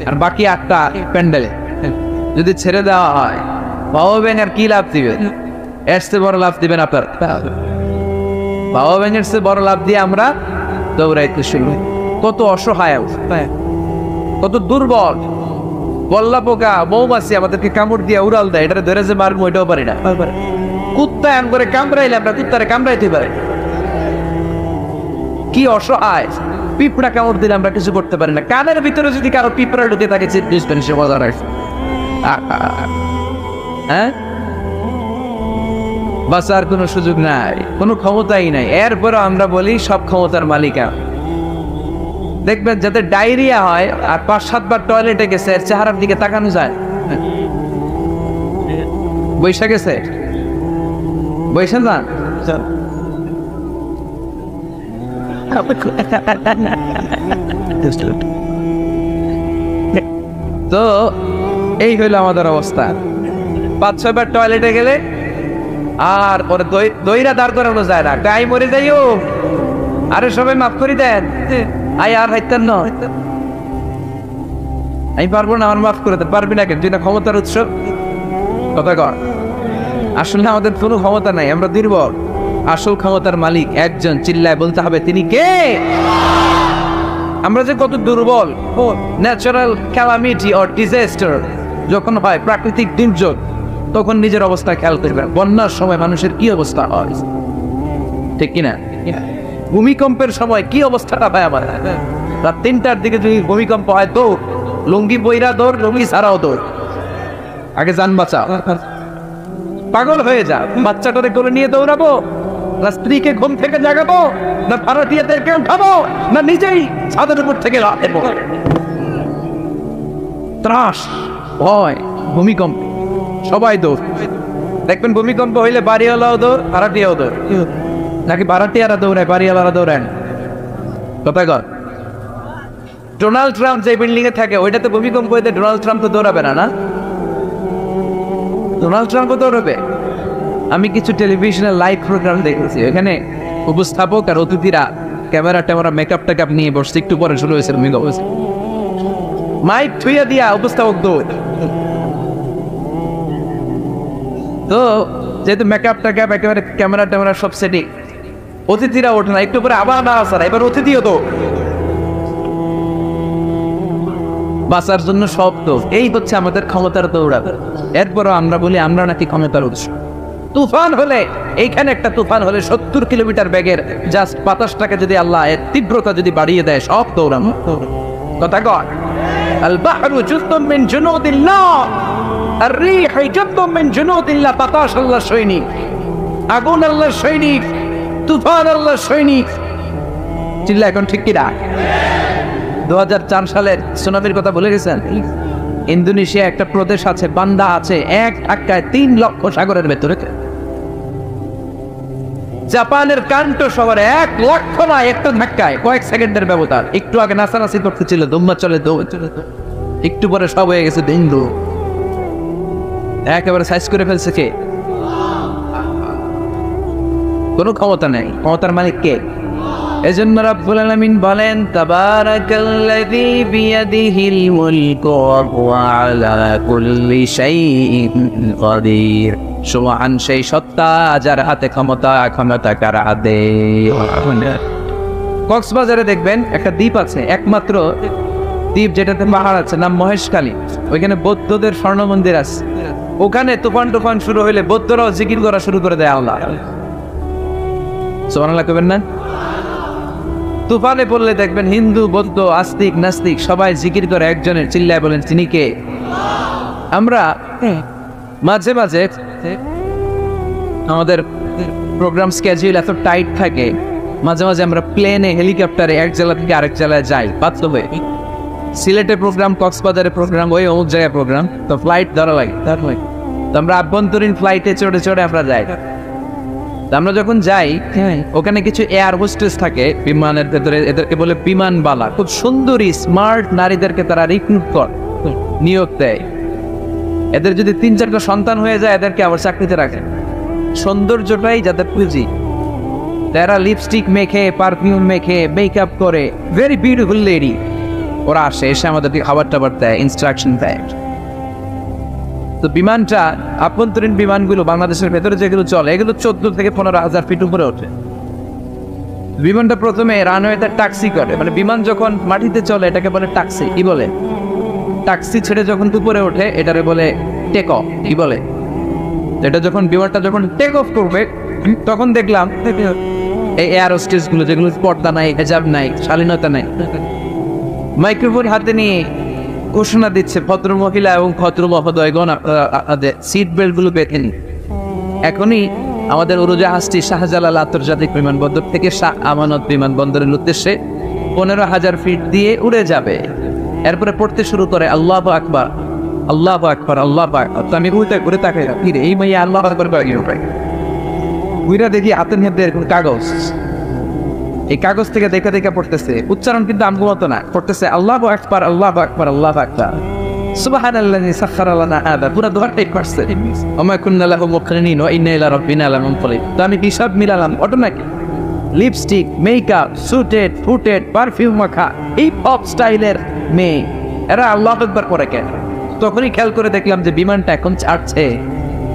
আর বাকি 8টা প্যান্ডেলে। যদি ছেড়ে দেওয়া হয় বাবা ব্যাং আর কি লাভ দিবে? এর চেয়ে বড় লাভ দিবেন আপনার? বাবা ব্যাঙের চেয়ে বড় লাভ দিয়ে আমরা দৌড়াইতে শুরু। কত অসহায়, কত দুর্বল। বল্লা পোকা মৌমাছি আমাদেরকে কামড় দিয়ে উড়াল দেয়, এটা ধরে যে মারবো ওইটাও পারি না। কুত্তা এমন করে কামড়াইলে আমরা কুত্তারে কামড়াইতে পারি। কি অসহায়। পিঁপড়া কামড় দিলে আমরা কিছু করতে পারি না। কানের ভিতরে যদি কারো পিঁপড়া ঢুকে থাকে সে মজা রাখছে। হ্যাঁ, বাঁচার কোনো সুযোগ নাই, কোনো ক্ষমতাই নাই। এরপরও আমরা বলি সব ক্ষমতার মালিকা। দেখবেন যাদের ডায়রিয়া হয় আর 5-7 বার টয়লেটে গেছে, এর চেহারার দিকে তাকানো যায়? বৈশা গেছে, বৈশা যান। তো এই হইল আমাদের অবস্থা। 5-6 বার টয়লেটে গেলে আর ওরা দইরা দাঁড় করানো যায় না। তাই মরে যাইও, আরে সবাই মাফ করে দেন, আই আর হাইতেন না, আমি পারবো না, আমার মাফ করে দেন। পারবি না কেন? তুই না ক্ষমতার উৎস। কথা কর। আসলে আমাদের কোনো ক্ষমতা নাই, আমরা দুর্বল। আসল ক্ষমতার মালিক একজন, চিল্লায় বলতে হবে তিনি কে। আমরা যে কত দুর্বল। ন্যাচারাল ক্যালামিটি অর ডিজাস্টার যখন হয়, প্রাকৃতিক দুর্যোগ, তখন নিজের অবস্থা খেয়াল করবেন। বন্যার সময় মানুষের কি অবস্থা হয়, ঠিক কিনা? ভূমিকম্পের সময় কি অবস্থাটা হয় আমার। রাত 3টার দিকে যদি ভূমিকম্প হয়, তো লুঙ্গি বইরা দৌড়, লুঙ্গি ছাড়াও দৌড়, আগে যান বাঁচাও। পাগল হয়ে যা। বাচ্চাটারে করে নিয়ে দৌড়াবো, না স্ত্রীকে ঘুম থেকে জাগাবো, না ভাড়াটিয়াদেরকে উঠাবো, না নিজেই ছাদের উপর থেকে লাফাবো। ত্রাস, ভয়, ভূমিকম্প, সবাই দৌড়। দেখবেন ভূমিকম্প হইলে বাড়িওয়ালাও দৌড়, ভাড়াটিয়াও দৌড়। নাকি ভাড়াটিয়ারা দৌড়ায়, বাড়িওয়ালারা দৌড়ায়? কথা কর। ডোনাল্ড ট্রাম্প যে বিল্ডিং এ থাকে, ওইটাতে ভূমিকম্প হইতে ডোনাল্ড ট্রাম্প তো দৌড়াবে না, না? ডোনাল্ড ট্রাম্পও দৌড়াবে। আমি কিছু টেলিভিশনের লাইভ প্রোগ্রাম দেখেছি, এখানে উপস্থাপক আর অতিথিরা ক্যামেরা ট্যামেরা মেকআপ টেকআপ নিয়ে বসছে। একটু পরে শুরু হয়েছে ভূমিকম্প, মাইক থুইয়া দিয়া উপস্থাপক দৌড়। তো যেহেতু মেকআপ টেকআপ একেবারে ক্যামেরা ট্যামেরা সব সেটিং, অতিথিরা ওঠে না। একটু পরে আবার না আসার, এবার অতিথিও তো বাঁচার জন্য সব তো। এই হচ্ছে আমাদের ক্ষমতার দৌড়াবে। এরপরও আমরা বলি আমরা নাকি ক্ষমতার উৎস। তুফান হলে, এইখানে একটা তুফান হলে 70 কিলোমিটার বেগের জাস্ট বাতাসটাকে যদি আল্লাহ এর তীব্রতা যদি বাড়িয়ে দেয়, সব দৌড়ানো। কথা কর। আল বাহরু জুদ্দুম মিন জুনুদিল্লাহ, আর রিহু জুদ্দুম মিন জুনুদিল্লাহ। বাতাস আল্লাহর সৈনিক, আগুন আল্লাহর সৈনিক, তুফান আল্লাহর সৈনিক। চিল্লা এখন ঠিক কিনা? 2004 সালের সুনামির কথা ভুলে গেছেন? ইন্দোনেশিয়া একটা প্রদেশ আছে, বান্দা আছে, এক ধাক্কায় 3 লক্ষ সাগরের ভেতরে। জাপানের কান্টো শহরে 1 লক্ষ না, একটা ধাক্কায়, কয়েক সেকেন্ডের ব্যবধান। একটু আগে নাচানাচি করতেছিল, দুম্বা চলে একটু পরে সব হয়ে গেছে দিন্দু। একেবারে সাইজ করে ফেলছে কে? কোনো ক্ষমতা নেই। ক্ষমতার মালিক কে? এজন্য রাব্বুল আলামিন বলেন, তাবারাকাল্লাযী বিয়াদিহিল মুলকু ওয়া হুয়া আলা কুল্লি শাইইন কাদির। সুবহান সেই সত্তা যার হাতে ক্ষমতা, ক্ষমতা কার হাতে। কক্সবাজারে দেখবেন একটা দ্বীপ আছে, একমাত্র দ্বীপ যেটাতে পাহাড় আছে, নাম মহেশখালী। ওইখানে বৌদ্ধদের স্বর্ণ মন্দির আছে। ওখানে তুফান টুফান শুরু হইলে বৌদ্ধরাও জিকির করা শুরু করে দেয় আল্লাহ। সুবহানাল্লাহ কইবেন না? তুফানে পড়লে দেখবেন হিন্দু, বৌদ্ধ, আস্তিক, নাস্তিক সবাই জিকির করে একজনের, চিল্লায় বলেন তিনি কে? আমরা মাঝে মাঝে আমাদের প্রোগ্রাম স্কেডিউল এত টাইট থাকে, মাঝে মাঝে আমরা প্লেনে, হেলিকপ্টারে এক জেলা থেকে আরেক জেলায় যাই বাধ্য হয়ে। সিলেটে প্রোগ্রাম, কক্সবাজারে প্রোগ্রাম, ওই অমুক জায়গায় প্রোগ্রাম, তো ফ্লাইট ধরা লাগে। তো আমরা আভ্যন্তরীণ ফ্লাইটে চড়ে চড়ে আমরা যাই। আমরা যখন যাই, ওখানে কিছু এয়ার হোস্টেস থাকে বিমানের ভেতরে, এদেরকে বলে বিমানবালা। খুব সুন্দরী স্মার্ট নারীদেরকে তারা রিক্রুট করে, নিয়োগ দেয়। এদের যদি 3-4টা সন্তান হয়ে যায়, এদেরকে আবার চাকরিতে রাখে। সৌন্দর্যটাই যাদের পুঁজি। তারা লিপস্টিক মেখে, পারফিউম মেখে, মেকআপ করে, ভেরি বিউটিফুল লেডি। ওরা আসে, এসে আমাদেরকে খাবার টাবার দেয়, ইনস্ট্রাকশন দেয়। তো বিমানটা, আভ্যন্তরীণ বিমানগুলো বাংলাদেশের ভেতরে যেগুলো চলে এগুলো 14 থেকে 15,000 ফিট উপরে ওঠে। বিমানটা প্রথমে রানওয়েতে ট্যাক্সি করে, মানে বিমান যখন মাটিতে চলে এটাকে বলে ট্যাক্সি। কি বলে? ট্যাক্সি ছেড়ে যখন উপরে ওঠে এটারে বলে টেক অফ। কি বলে? এটা যখন বিমানটা যখন টেক অফ করবে তখন দেখলাম এই এয়ার হোস্টেস গুলো, যেগুলো পর্দা নাই, হেজাব নাই, শালীনতা নাই, মাইক্রোফোন হাতে নিয়ে ঘোষণা দিচ্ছে, ভদ্র মহিলা এবং ভদ্র মহোদয়গণ আপনাদের সিট বেল্ট গুলো বেঁধে নিন। এখনই আমাদের উড়োজাহাজটি শাহজালাল আন্তর্জাতিক বিমানবন্দর থেকে শাহ আমানত বিমানবন্দরের উদ্দেশ্যে 15,000 ফিট দিয়ে উড়ে যাবে। এরপরে পড়তে শুরু করে আল্লাহু আকবার, আল্লাহু আকবার, আল্লাহু আকবার। তো আমি ঘুরে তাকাই, এই মাইয়া আল্লাহু আকবার ঘুরে দেখি হাতের মধ্যে এরকম কাগজ, এই কাগজ থেকে দেখে দেখে পড়তেছে, উচ্চারণ কিন্তু আমগো মতো না, পড়তেছে আল্লাহু আকবার, আল্লাহু আকবার, আল্লাহু আকবার, সুবহানাল্লাযী সাখখারা লানা হাযা, পুরো দোয়াটাই পড়ছে। ওমা কুন্না লাহু মুকরিনিন ওয়া ইন্না ইলা রাব্বিনা লামুনকালিব। তো আমি হিসাব মিলালাম, automatic lipstick, makeup, suited, footed, perfume মাখা, এই পপ স্টাইলের মেয়ে, এরা আল্লাহু আকবার পড়ে কেন? তখনই খেয়াল করে দেখলাম যে বিমানটা এখন ছাড়ছে,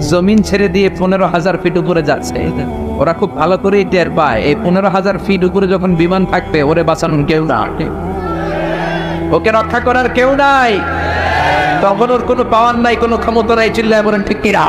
জমিন ছেড়ে দিয়ে 15,000 ফিট উপরে যাচ্ছে। ওরা খুব ভালো করেই টের পায় এই 15,000 ফিট উপরে যখন বিমান থাকবে ওরে বাঁচানোর কেউ না, ওকে রক্ষা করার কেউ নাই, তখন ওর কোনো পাওয়ার নাই, কোনো ক্ষমতা নাই। চিল্লায় বলেন ঠিক কিনা?